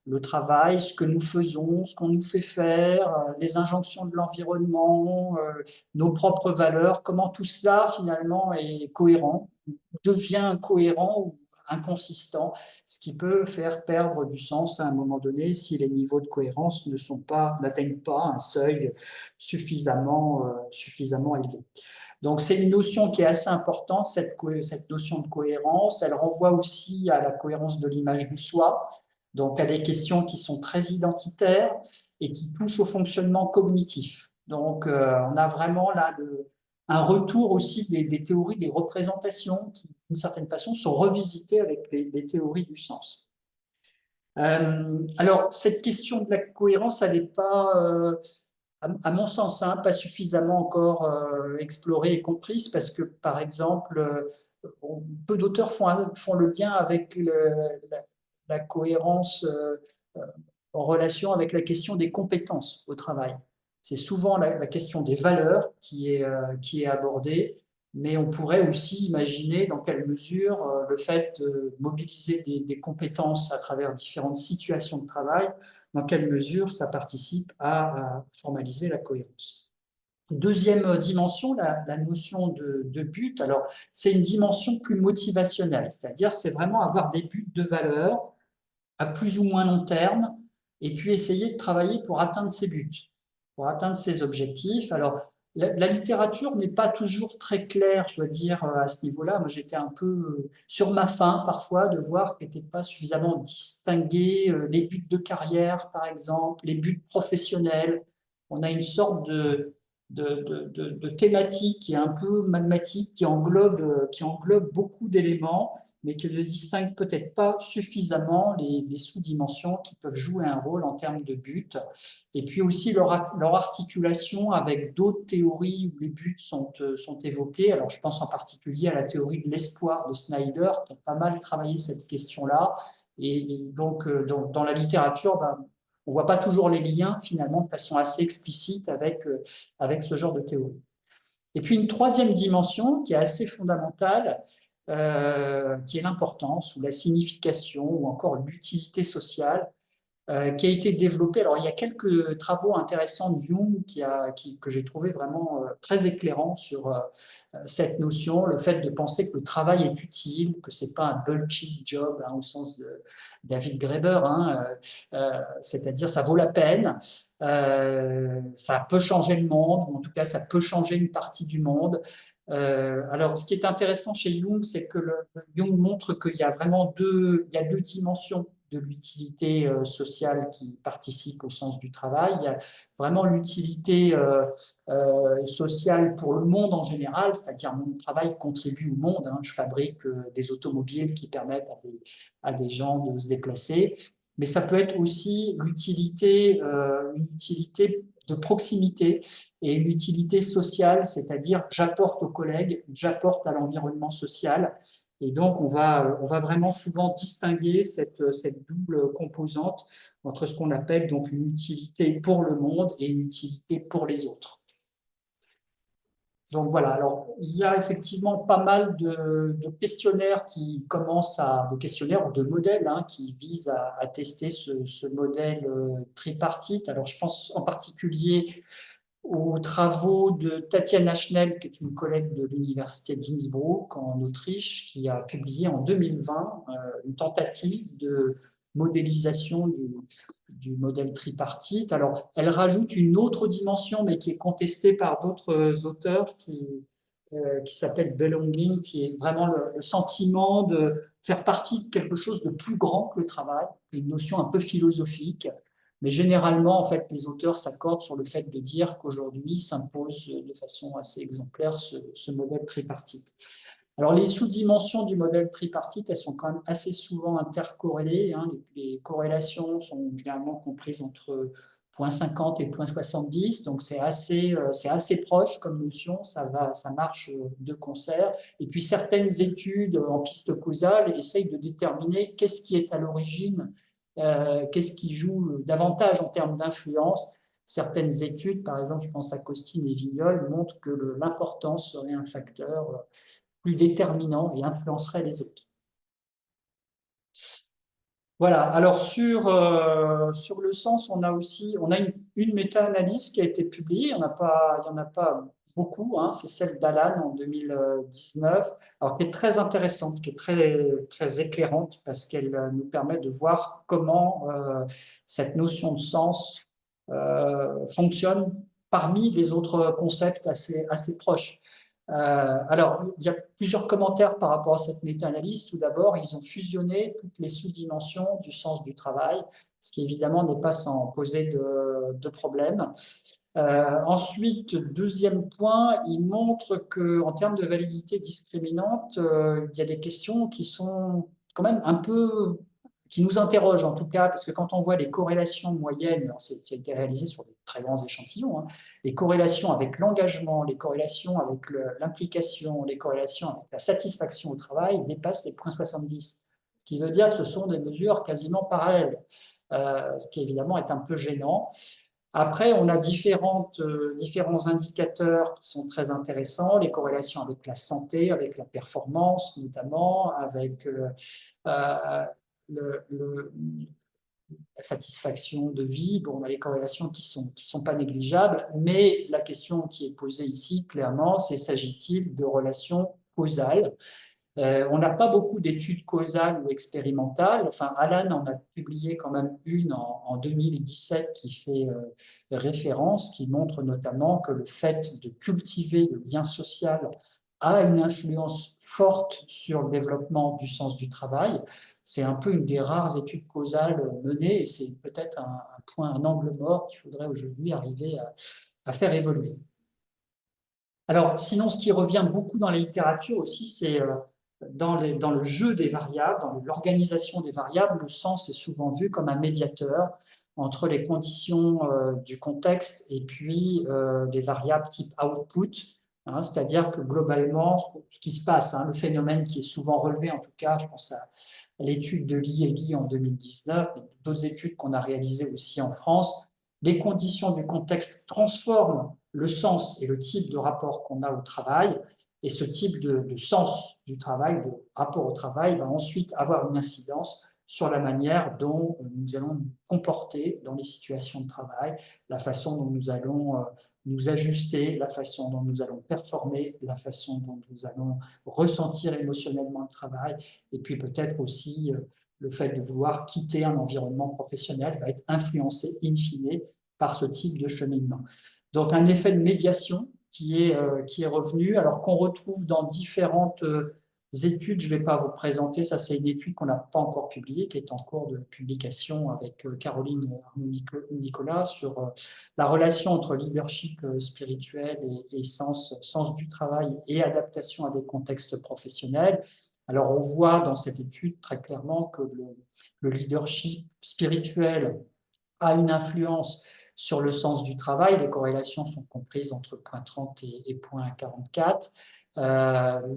le travail, ce que nous faisons, ce qu'on nous fait faire, les injonctions de l'environnement, nos propres valeurs, comment tout cela finalement est cohérent, devient cohérent ou inconsistant, ce qui peut faire perdre du sens à un moment donné si les niveaux de cohérence n'atteignent pas un seuil suffisamment élevé. Donc c'est une notion qui est assez importante, cette notion de cohérence. Elle renvoie aussi à la cohérence de l'image du soi, donc à des questions qui sont très identitaires et qui touchent au fonctionnement cognitif. Donc on a vraiment là un retour aussi des théories, des représentations qui, d'une certaine façon, sont revisitées avec les théories du sens. Alors, cette question de la cohérence, elle n'est pas, à mon sens, hein, pas suffisamment encore explorée et comprise, parce que, par exemple, peu d'auteurs font le lien avec la cohérence en relation avec la question des compétences au travail. C'est souvent la question des valeurs qui est abordée, mais on pourrait aussi imaginer dans quelle mesure le fait de mobiliser des compétences à travers différentes situations de travail, dans quelle mesure ça participe à formaliser la cohérence. Deuxième dimension, la notion de but. Alors, c'est une dimension plus motivationnelle, c'est-à-dire c'est vraiment avoir des buts de valeur à plus ou moins long terme, et puis essayer de travailler pour atteindre ses buts, pour atteindre ses objectifs. Alors, la littérature n'est pas toujours très claire, je dois dire, à ce niveau-là. Moi, j'étais un peu sur ma faim parfois de voir qu'elle n'était pas suffisamment distinguée les buts de carrière, par exemple, les buts professionnels. On a une sorte de thématique qui est un peu magmatique, qui englobe beaucoup d'éléments, mais qui ne distingue peut-être pas suffisamment les sous-dimensions qui peuvent jouer un rôle en termes de but. Et puis aussi leur articulation avec d'autres théories où les buts sont évoqués. Alors je pense en particulier à la théorie de l'espoir de Snyder, qui a pas mal travaillé cette question-là. Et donc, dans la littérature, on ne voit pas toujours les liens, finalement, de façon assez explicite avec ce genre de théorie. Et puis une troisième dimension qui est assez fondamentale, qui est l'importance ou la signification ou encore l'utilité sociale, qui a été développée. Alors, il y a quelques travaux intéressants de Jung que j'ai trouvé vraiment très éclairants sur cette notion, le fait de penser que le travail est utile, que ce n'est pas un bullshit job hein, au sens de David Graeber, hein, c'est-à-dire ça vaut la peine, ça peut changer le monde, ou en tout cas ça peut changer une partie du monde. Alors, ce qui est intéressant chez Jung, c'est que Jung montre qu'il y a vraiment deux dimensions de l'utilité sociale qui participe au sens du travail. Il y a vraiment l'utilité sociale pour le monde en général, c'est-à-dire mon travail contribue au monde. Hein. Je fabrique des automobiles qui permettent à des gens de se déplacer. Mais ça peut être aussi une utilité de proximité et une utilité sociale, c'est-à-dire j'apporte aux collègues, j'apporte à l'environnement social. Et donc, on va vraiment souvent distinguer cette double composante entre ce qu'on appelle donc une utilité pour le monde et une utilité pour les autres. Donc voilà, alors il y a effectivement pas mal de questionnaires de questionnaires ou de modèles hein, qui visent à tester ce modèle tripartite. Alors je pense en particulier aux travaux de Tatiana Schnell, qui est une collègue de l'université d'Innsbruck en Autriche, qui a publié en 2020 une tentative de modélisation du modèle tripartite. Alors, elle rajoute une autre dimension, mais qui est contestée par d'autres auteurs qui s'appelle belonging, qui est vraiment le sentiment de faire partie de quelque chose de plus grand que le travail, une notion un peu philosophique. Mais généralement, en fait, les auteurs s'accordent sur le fait de dire qu'aujourd'hui s'impose de façon assez exemplaire ce modèle tripartite. Alors, les sous-dimensions du modèle tripartite, elles sont quand même assez souvent intercorrélées. Hein. Les corrélations sont généralement comprises entre 0,50 et 0,70, donc c'est assez proche comme notion, ça marche de concert. Et puis, certaines études en piste causale essayent de déterminer qu'est-ce qui est à l'origine, qu'est-ce qui joue davantage en termes d'influence. Certaines études, par exemple, je pense à Costin et Vignol, montrent que l'importance serait un facteur plus déterminant et influencerait les autres. Voilà, alors sur le sens, on a une méta-analyse qui a été publiée, il n'y en a pas beaucoup, hein, c'est celle d'Alan en 2019, alors qui est très intéressante, qui est très, très éclairante, parce qu'elle nous permet de voir comment cette notion de sens fonctionne parmi les autres concepts assez proches. Alors, il y a plusieurs commentaires par rapport à cette méta-analyse. Tout d'abord, ils ont fusionné toutes les sous-dimensions du sens du travail, ce qui évidemment n'est pas sans poser de problème. Ensuite, deuxième point, ils montrent qu'en termes de validité discriminante, il y a des questions qui sont quand même un peu qui nous interrogent en tout cas, parce que quand on voit les corrélations moyennes, ça a été réalisé sur de très grands échantillons, hein, les corrélations avec l'engagement, les corrélations avec l'implication, les corrélations avec la satisfaction au travail dépassent les 0,70, ce qui veut dire que ce sont des mesures quasiment parallèles, ce qui évidemment est un peu gênant. Après, on a différents indicateurs qui sont très intéressants, les corrélations avec la santé, avec la performance notamment, avec la satisfaction de vie. Bon, on a les corrélations qui sont pas négligeables, mais la question qui est posée ici, clairement, c'est s'agit-il de relations causales? On n'a pas beaucoup d'études causales ou expérimentales. Enfin, Alan en a publié quand même une en 2017 qui fait référence, qui montre notamment que le fait de cultiver le lien social a une influence forte sur le développement du sens du travail. C'est un peu une des rares études causales menées et c'est peut-être un angle mort qu'il faudrait aujourd'hui arriver à faire évoluer. Alors, sinon, ce qui revient beaucoup dans la littérature aussi, c'est dans le jeu des variables, dans l'organisation des variables, le sens est souvent vu comme un médiateur entre les conditions du contexte et puis des variables type output, hein, c'est-à-dire que globalement, ce qui se passe, hein, le phénomène qui est souvent relevé, en tout cas, je pense à l'étude de Lee et Lee en 2019, mais d'autres études qu'on a réalisées aussi en France, les conditions du contexte transforment le sens et le type de rapport qu'on a au travail, et ce type de sens du travail, de rapport au travail, va ensuite avoir une incidence sur la manière dont nous allons nous comporter dans les situations de travail, la façon dont nous allons nous ajuster, la façon dont nous allons performer, la façon dont nous allons ressentir émotionnellement le travail, et puis peut-être aussi le fait de vouloir quitter un environnement professionnel va être influencé in fine par ce type de cheminement. Donc un effet de médiation qui est revenu, alors qu'on retrouve dans différentes études. Je ne vais pas vous présenter, ça c'est une étude qu'on n'a pas encore publiée, qui est en cours de publication avec Caroline Nicolas sur la relation entre leadership spirituel et sens du travail et adaptation à des contextes professionnels. Alors on voit dans cette étude très clairement que le leadership spirituel a une influence sur le sens du travail. Les corrélations sont comprises entre 0,30 et 0,44.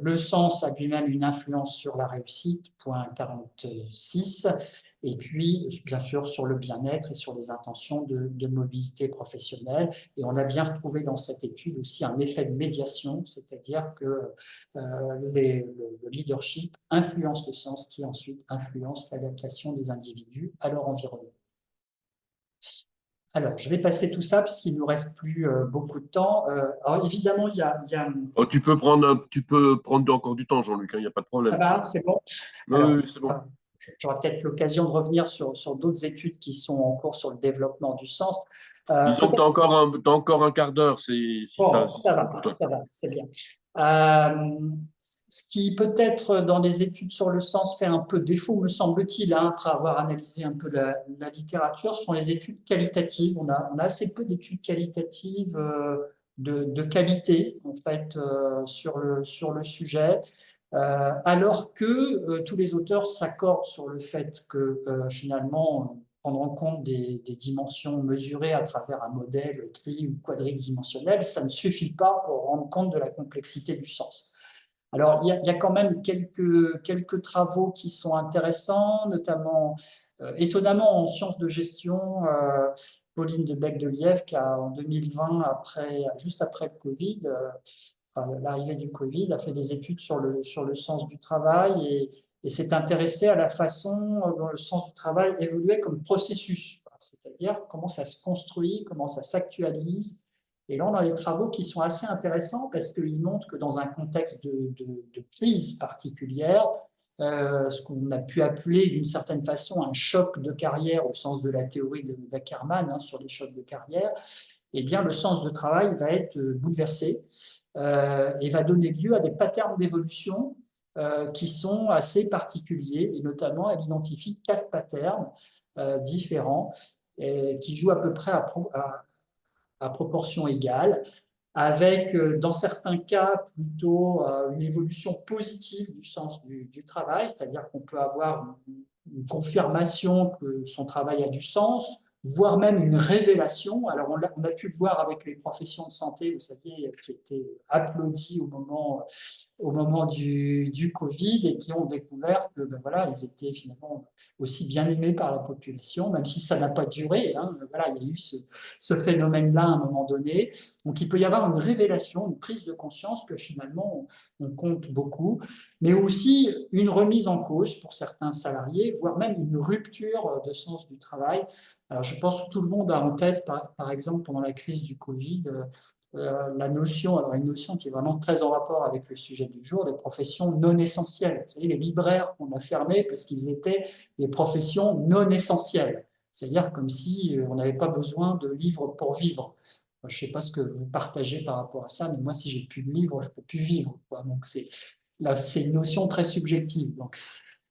Le sens a lui-même une influence sur la réussite, 0,46, et puis bien sûr sur le bien-être et sur les intentions de mobilité professionnelle. Et on a bien retrouvé dans cette étude aussi un effet de médiation, c'est-à-dire que le leadership influence le sens qui ensuite influence l'adaptation des individus à leur environnement. Alors, je vais passer tout ça puisqu'il ne nous reste plus beaucoup de temps. Alors, évidemment, il y a... Oh, tu peux prendre encore du temps, Jean-Luc, il n'y a pas de problème. Ah ben, c'est bon. Oui, Alors, c'est bon. j'aurai peut-être l'occasion de revenir sur d'autres études qui sont en cours sur le développement du sens. Disons que t'as encore un quart d'heure, si Bon, si ça c'est bon va, pour toi. ça va, c'est bien. Euh, Ce qui peut-être dans les études sur le sens fait un peu défaut, me semble-t-il, hein, après avoir analysé un peu la littérature, ce sont les études qualitatives. On a assez peu d'études qualitatives de qualité, en fait, sur le sujet, alors que tous les auteurs s'accordent sur le fait que finalement, prendre en compte des dimensions mesurées à travers un modèle tri- ou quadridimensionnel, ça ne suffit pas pour rendre compte de la complexité du sens. Alors, il y a quand même quelques travaux qui sont intéressants, notamment, étonnamment, en sciences de gestion, Pauline de Bec-de-Lièvre, qui a en 2020, juste après le Covid, enfin, l'arrivée du Covid, a fait des études sur le sens du travail et s'est intéressée à la façon dont le sens du travail évoluait comme processus, c'est-à-dire comment ça se construit, comment ça s'actualise. Et là, on a des travaux qui sont assez intéressants parce qu'ils montrent que dans un contexte de crise particulière, ce qu'on a pu appeler d'une certaine façon un choc de carrière au sens de la théorie d'Ackermann, hein, sur les chocs de carrière, eh bien, le sens de travail va être bouleversé et va donner lieu à des patterns d'évolution qui sont assez particuliers. Et notamment, elle identifie 4 patterns différents qui jouent à peu près à proportion égale, avec, dans certains cas, plutôt une évolution positive du sens du travail, c'est-à-dire qu'on peut avoir une confirmation que son travail a du sens, voire même une révélation. Alors, on a pu le voir avec les professions de santé, vous savez, qui étaient applaudies au moment du Covid et qui ont découvert que ben voilà, ils étaient finalement aussi bien aimés par la population, même si ça n'a pas duré. Hein, voilà, il y a eu ce phénomène-là à un moment donné. Donc il peut y avoir une révélation, une prise de conscience que finalement on compte beaucoup, mais aussi une remise en cause pour certains salariés, voire même une rupture de sens du travail. Alors je pense que tout le monde a en tête, par exemple, pendant la crise du Covid, la notion, alors une notion qui est vraiment très en rapport avec le sujet du jour, des professions non essentielles. Vous savez, les libraires qu'on a fermés parce qu'ils étaient des professions non essentielles. C'est-à-dire comme si on n'avait pas besoin de livres pour vivre. Je ne sais pas ce que vous partagez par rapport à ça, mais moi, si j'ai plus de livres, je ne peux plus vivre, quoi. Donc, c'est une notion très subjective. Donc,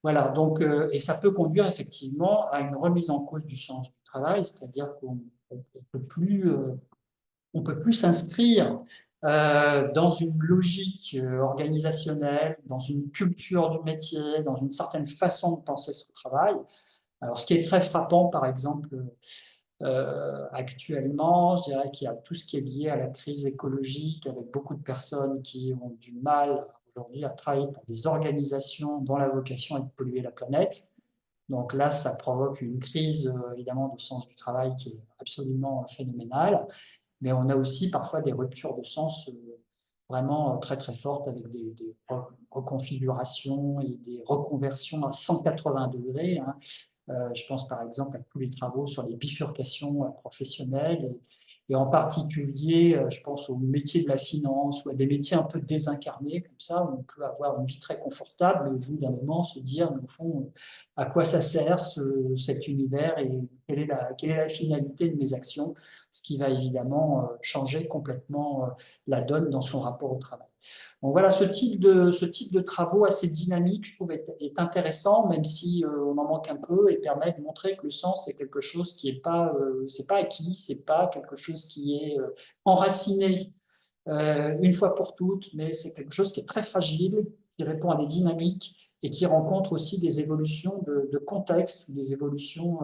voilà. Donc, et ça peut conduire effectivement à une remise en cause du sens du travail, c'est-à-dire qu'on ne peut plus s'inscrire dans une logique organisationnelle, dans une culture du métier, dans une certaine façon de penser son travail. Alors, ce qui est très frappant, par exemple, actuellement, je dirais qu'il y a tout ce qui est lié à la crise écologique, avec beaucoup de personnes qui ont du mal aujourd'hui à travailler pour des organisations dont la vocation est de polluer la planète. Donc là, ça provoque une crise, évidemment, de sens du travail qui est absolument phénoménale. Mais on a aussi parfois des ruptures de sens vraiment très très fortes avec des reconfigurations et des reconversions à 180 degrés. Hein. Je pense par exemple à tous les travaux sur les bifurcations professionnelles et en particulier, je pense aux métiers de la finance ou à des métiers un peu désincarnés comme ça, où on peut avoir une vie très confortable et au bout d'un moment se dire, mais au fond, à quoi ça sert cet univers et quelle est la finalité de mes actions, ce qui va évidemment changer complètement la donne dans son rapport au travail. Donc voilà, ce type de travaux assez dynamiques, je trouve, est intéressant, même si on en manque un peu, et permet de montrer que le sens, c'est quelque chose qui n'est pas, c'est pas acquis, c'est pas quelque chose qui est enraciné une fois pour toutes, mais c'est quelque chose qui est très fragile, qui répond à des dynamiques et qui rencontre aussi des évolutions de contexte, des évolutions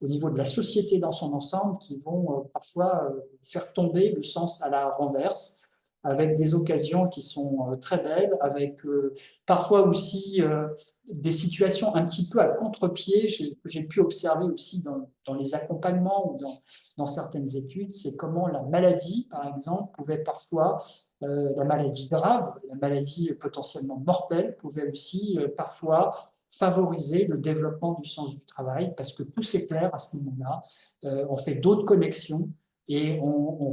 au niveau de la société dans son ensemble qui vont parfois faire tomber le sens à la renverse avec des occasions qui sont très belles, avec parfois aussi des situations un petit peu à contre-pied, que j'ai pu observer aussi dans les accompagnements ou dans certaines études, c'est comment la maladie, par exemple, pouvait parfois, la maladie grave, la maladie potentiellement mortelle, pouvait aussi parfois favoriser le développement du sens du travail, parce que tout s'éclaire à ce moment-là, on fait d'autres connexions, et on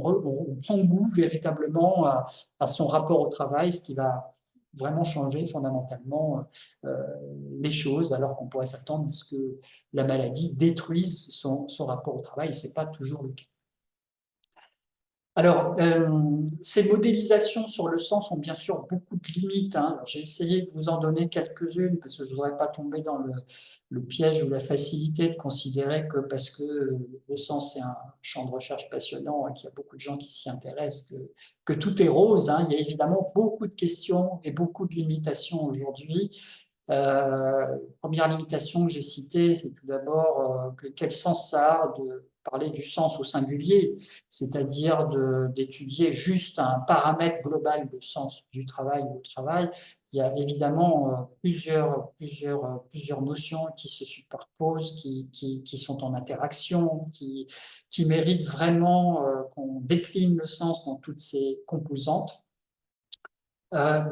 prend goût véritablement à son rapport au travail, ce qui va vraiment changer fondamentalement les choses, alors qu'on pourrait s'attendre à ce que la maladie détruise son rapport au travail, et ce n'est pas toujours le cas. Alors, ces modélisations sur le sens ont bien sûr beaucoup de limites, hein. J'ai essayé de vous en donner quelques-unes parce que je ne voudrais pas tomber dans le piège ou la facilité de considérer que parce que le sens est un champ de recherche passionnant et qu'il y a beaucoup de gens qui s'y intéressent, que tout est rose, hein. Il y a évidemment beaucoup de questions et beaucoup de limitations aujourd'hui. Première limitation que j'ai citée, c'est tout d'abord quel sens ça a de parler du sens au singulier, c'est-à-dire d'étudier juste un paramètre global de sens du travail ou au travail. Il y a évidemment plusieurs notions qui se superposent, qui sont en interaction, qui méritent vraiment qu'on décline le sens dans toutes ses composantes.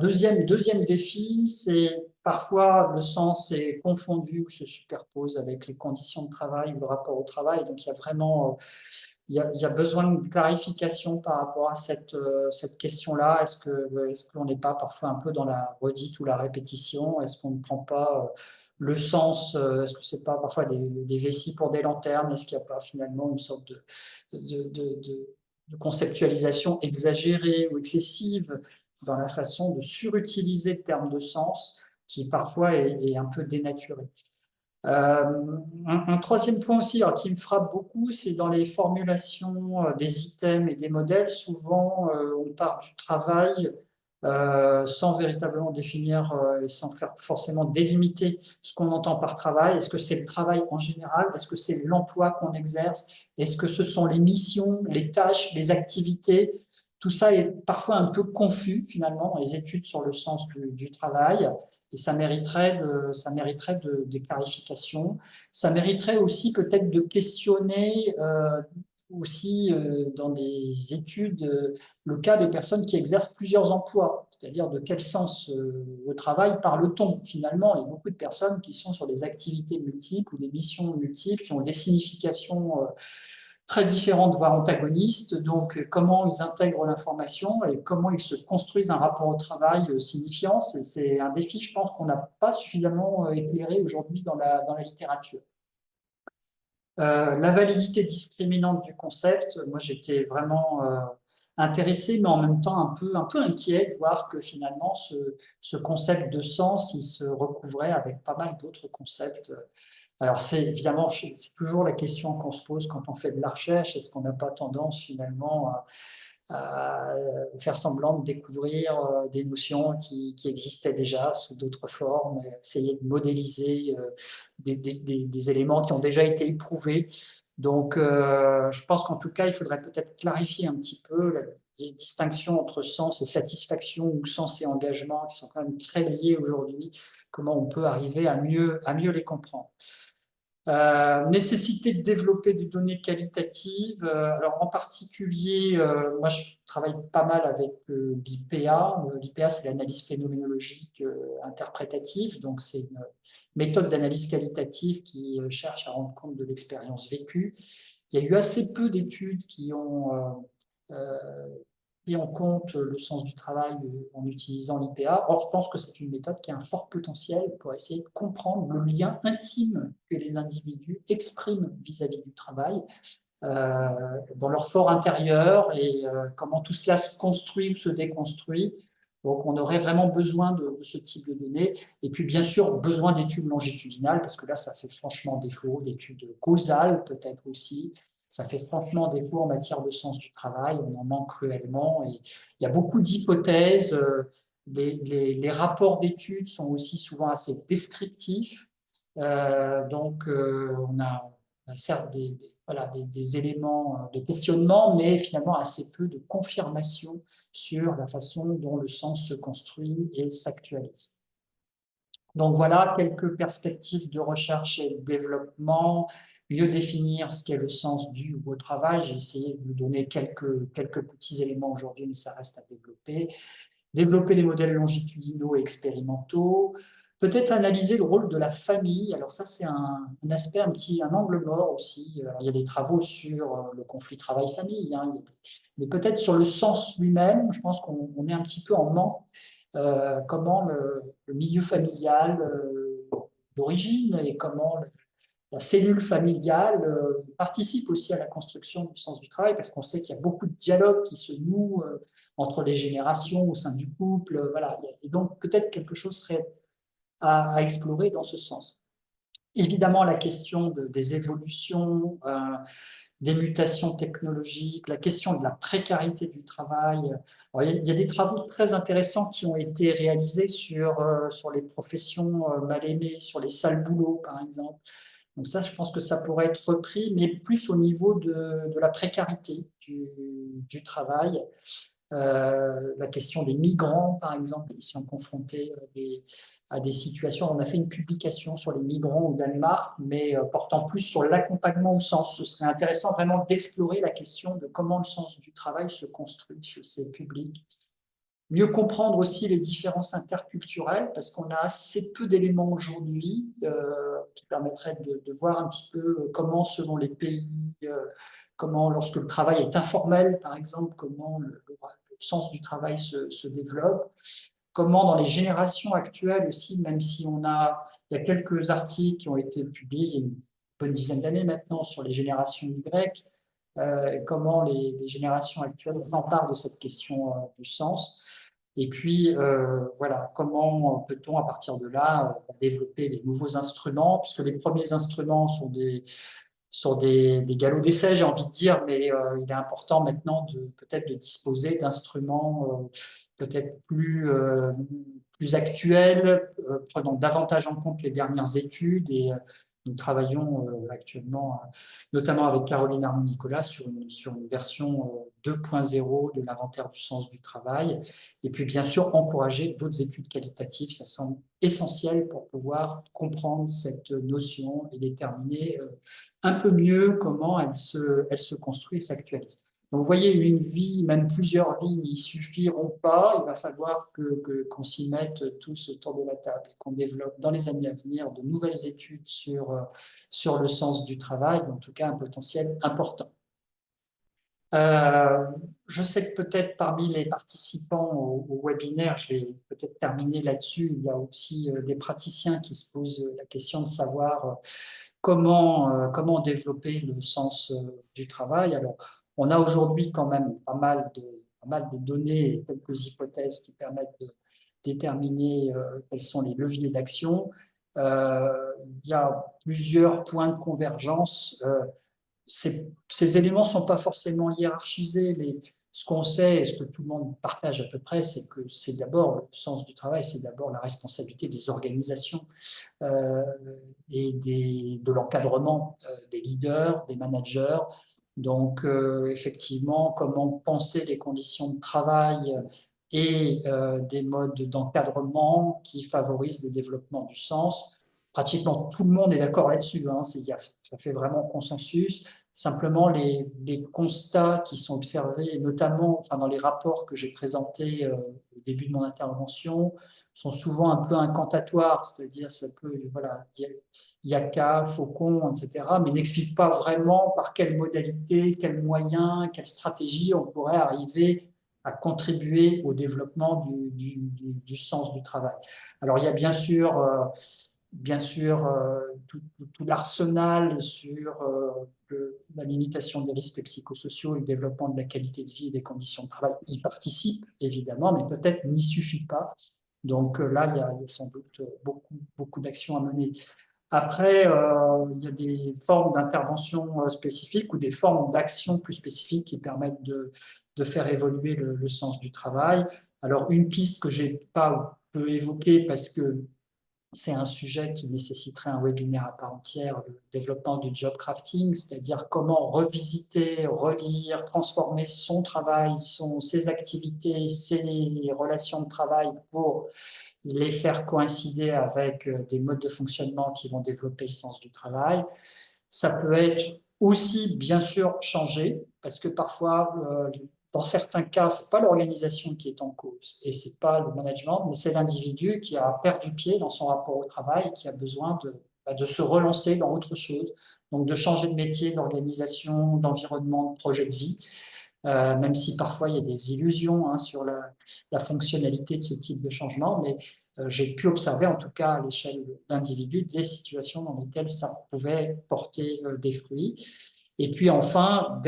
Deuxième défi, c'est parfois le sens est confondu ou se superpose avec les conditions de travail ou le rapport au travail. Donc il y a vraiment il y a besoin de clarification par rapport à cette question-là. Est-ce qu'on n'est pas parfois un peu dans la redite ou la répétition? Est-ce qu'on ne prend pas le sens? Est-ce que c'est pas parfois des vessies pour des lanternes? Est-ce qu'il n'y a pas finalement une sorte de conceptualisation exagérée ou excessive dans la façon de surutiliser le terme de sens qui parfois est un peu dénaturé? Un troisième point aussi qui me frappe beaucoup, c'est dans les formulations des items et des modèles. Souvent, on part du travail sans véritablement définir et sans faire forcément délimiter ce qu'on entend par travail. Est-ce que c'est le travail en général? Est-ce que c'est l'emploi qu'on exerce? Est-ce que ce sont les missions, les tâches, les activités? Tout ça est parfois un peu confus finalement dans les études sur le sens du travail. Et ça mériterait des clarifications. Ça mériterait aussi peut-être de questionner dans des études le cas des personnes qui exercent plusieurs emplois, c'est-à-dire de quel sens au travail parle-t-on finalement. Il y a beaucoup de personnes qui sont sur des activités multiples ou des missions multiples qui ont des significations très différentes, voire antagonistes. Donc, comment ils intègrent l'information et comment ils se construisent un rapport au travail signifiant, c'est un défi, je pense, qu'on n'a pas suffisamment éclairé aujourd'hui dans la littérature. La validité discriminante du concept, moi j'étais vraiment intéressé, mais en même temps un peu inquiet de voir que finalement ce concept de sens, il se recouvrait avec pas mal d'autres concepts. Alors, c'est toujours la question qu'on se pose quand on fait de la recherche. Est-ce qu'on n'a pas tendance finalement à faire semblant de découvrir des notions qui existaient déjà sous d'autres formes, essayer de modéliser des éléments qui ont déjà été éprouvés. Donc, je pense qu'en tout cas, il faudrait peut-être clarifier un petit peu la distinction entre sens et satisfaction ou sens et engagement, qui sont quand même très liés aujourd'hui. Comment on peut arriver à mieux les comprendre. Nécessité de développer des données qualitatives. Alors en particulier, moi je travaille pas mal avec l'IPA. L'IPA, c'est l'analyse phénoménologique interprétative. Donc c'est une méthode d'analyse qualitative qui cherche à rendre compte de l'expérience vécue. Il y a eu assez peu d'études qui ont pris en compte le sens du travail en utilisant l'IPA. Or, je pense que c'est une méthode qui a un fort potentiel pour essayer de comprendre le lien intime que les individus expriment vis-à-vis du travail, dans leur fort intérieur et comment tout cela se construit ou se déconstruit. Donc, on aurait vraiment besoin de ce type de données. Et puis, bien sûr, besoin d'études longitudinales, parce que là, ça fait franchement défaut, d'études causales peut-être aussi. Ça fait franchement défaut en matière de sens du travail, on en manque cruellement. Et il y a beaucoup d'hypothèses. Les rapports d'études sont aussi souvent assez descriptifs. Donc, on a certes des éléments de questionnement, mais finalement assez peu de confirmation sur la façon dont le sens se construit et s'actualise. Donc voilà quelques perspectives de recherche et de développement. Mieux définir ce qu'est le sens du ou au travail. J'ai essayé de vous donner quelques petits éléments aujourd'hui, mais ça reste à développer. Développer les modèles longitudinaux et expérimentaux. Peut-être analyser le rôle de la famille. Alors ça, c'est un aspect, un angle mort aussi. Alors, il y a des travaux sur le conflit travail-famille, hein, mais peut-être sur le sens lui-même, je pense qu'on est un petit peu en manque. comment le milieu familial d'origine et comment la cellule familiale participe aussi à la construction du sens du travail, parce qu'on sait qu'il y a beaucoup de dialogues qui se nouent entre les générations au sein du couple. Voilà. Et donc, peut-être quelque chose serait à explorer dans ce sens. Évidemment, la question des évolutions, des mutations technologiques, la question de la précarité du travail. Alors, il y a des travaux très intéressants qui ont été réalisés sur les professions mal aimées, sur les sales boulots, par exemple. Donc ça, je pense que ça pourrait être repris, mais plus au niveau de la précarité du travail. La question des migrants, par exemple, ils sont confrontés à des situations. On a fait une publication sur les migrants au Danemark, mais portant plus sur l'accompagnement au sens. Ce serait intéressant vraiment d'explorer la question de comment le sens du travail se construit chez ces publics. Mieux comprendre aussi les différences interculturelles, parce qu'on a assez peu d'éléments aujourd'hui qui permettraient de voir un petit peu comment, selon les pays, comment, lorsque le travail est informel, par exemple, comment le sens du travail se développe, comment dans les générations actuelles aussi, même si il y a quelques articles qui ont été publiés il y a une bonne dizaine d'années maintenant sur les générations Y, comment les générations actuelles s'emparent de cette question du sens. Et puis, voilà, comment peut-on, à partir de là, développer des nouveaux instruments, puisque les premiers instruments sont des galops d'essai, j'ai envie de dire, mais il est important maintenant peut-être de disposer d'instruments peut-être plus actuels, prenant davantage en compte les dernières études. Et nous travaillons actuellement, notamment avec Caroline Arnaud-Nicolas, sur une version 2.0 de l'inventaire du sens du travail. Et puis, bien sûr, encourager d'autres études qualitatives. Ça semble essentiel pour pouvoir comprendre cette notion et déterminer un peu mieux comment elle se construit et s'actualise. Donc, vous voyez, une vie, même plusieurs vies n'y suffiront pas. Il va falloir qu'on s'y mette tous autour de la table et qu'on développe dans les années à venir de nouvelles études sur le sens du travail, en tout cas un potentiel important. Je sais que peut-être parmi les participants au webinaire, je vais peut-être terminer là-dessus, il y a aussi des praticiens qui se posent la question de savoir comment développer le sens du travail. Alors, on a aujourd'hui quand même pas mal de données et quelques hypothèses qui permettent de déterminer quels sont les leviers d'action. Il y a plusieurs points de convergence. Ces éléments ne sont pas forcément hiérarchisés, mais ce qu'on sait et ce que tout le monde partage à peu près, c'est que c'est d'abord le sens du travail, c'est d'abord la responsabilité des organisations et de l'encadrement des leaders, des managers. Donc, effectivement, comment penser les conditions de travail et des modes d'encadrement qui favorisent le développement du sens. Pratiquement tout le monde est d'accord là-dessus, hein, ça fait vraiment consensus. Simplement, les constats qui sont observés, notamment enfin, dans les rapports que j'ai présentés au début de mon intervention, sont souvent un peu incantatoires, c'est-à-dire voilà, IACA, Faucon, etc., mais n'expliquent pas vraiment par quelle modalité, quels moyens, quelle stratégie on pourrait arriver à contribuer au développement du sens du travail. Alors, il y a bien sûr tout l'arsenal sur la limitation des risques psychosociaux et le développement de la qualité de vie et des conditions de travail y participe, évidemment, mais peut-être n'y suffit pas. Donc là, il y a sans doute beaucoup d'actions à mener. Après, il y a des formes d'intervention spécifiques ou des formes d'action plus spécifiques qui permettent de faire évoluer le sens du travail. Alors, une piste que je n'ai pas peu évoquée parce que c'est un sujet qui nécessiterait un webinaire à part entière, le développement du job crafting, c'est-à-dire comment revisiter, relire, transformer son travail, ses activités, ses relations de travail pour les faire coïncider avec des modes de fonctionnement qui vont développer le sens du travail. Ça peut être aussi, bien sûr, changer, parce que parfois, dans certains cas, ce n'est pas l'organisation qui est en cause et ce n'est pas le management, mais c'est l'individu qui a perdu pied dans son rapport au travail et qui a besoin de se relancer dans autre chose, donc de changer de métier, d'organisation, d'environnement, de projet de vie. même si parfois il y a des illusions hein, sur la fonctionnalité de ce type de changement, mais j'ai pu observer, en tout cas à l'échelle d'individus, des situations dans lesquelles ça pouvait porter des fruits. Et puis enfin,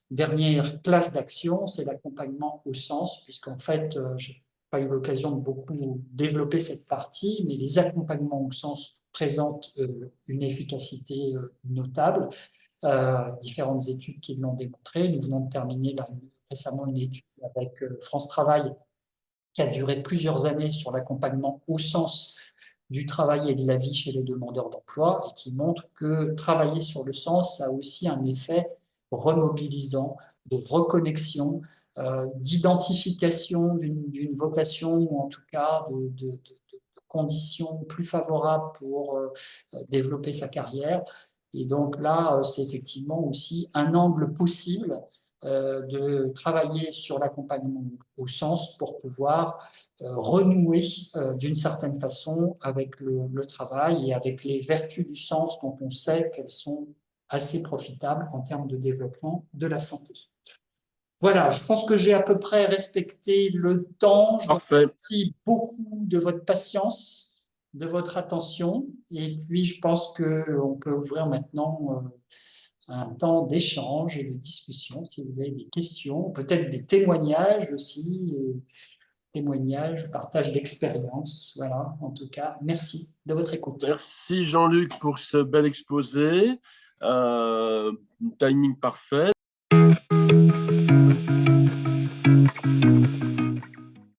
dernière classe d'action, c'est l'accompagnement au sens, puisqu'en fait, je n'ai pas eu l'occasion de beaucoup développer cette partie, mais les accompagnements au sens présentent une efficacité notable. Différentes études qui l'ont démontré. Nous venons de terminer récemment une étude avec France Travail qui a duré plusieurs années sur l'accompagnement au sens du travail et de la vie chez les demandeurs d'emploi et qui montre que travailler sur le sens a aussi un effet remobilisant, de reconnexion, d'identification d'une vocation ou en tout cas de conditions plus favorables pour développer sa carrière. Et donc là, c'est effectivement aussi un angle possible de travailler sur l'accompagnement au sens pour pouvoir renouer d'une certaine façon avec le travail et avec les vertus du sens dont on sait qu'elles sont assez profitables en termes de développement de la santé. Voilà, je pense que j'ai à peu près respecté le temps. Je vous remercie beaucoup de votre patience, de votre attention. Et puis, je pense qu'on peut ouvrir maintenant un temps d'échange et de discussion si vous avez des questions, peut-être des témoignages aussi, témoignages, partage d'expérience. Voilà, en tout cas, merci de votre écoute. Merci Jean-Luc pour ce bel exposé. Timing parfait.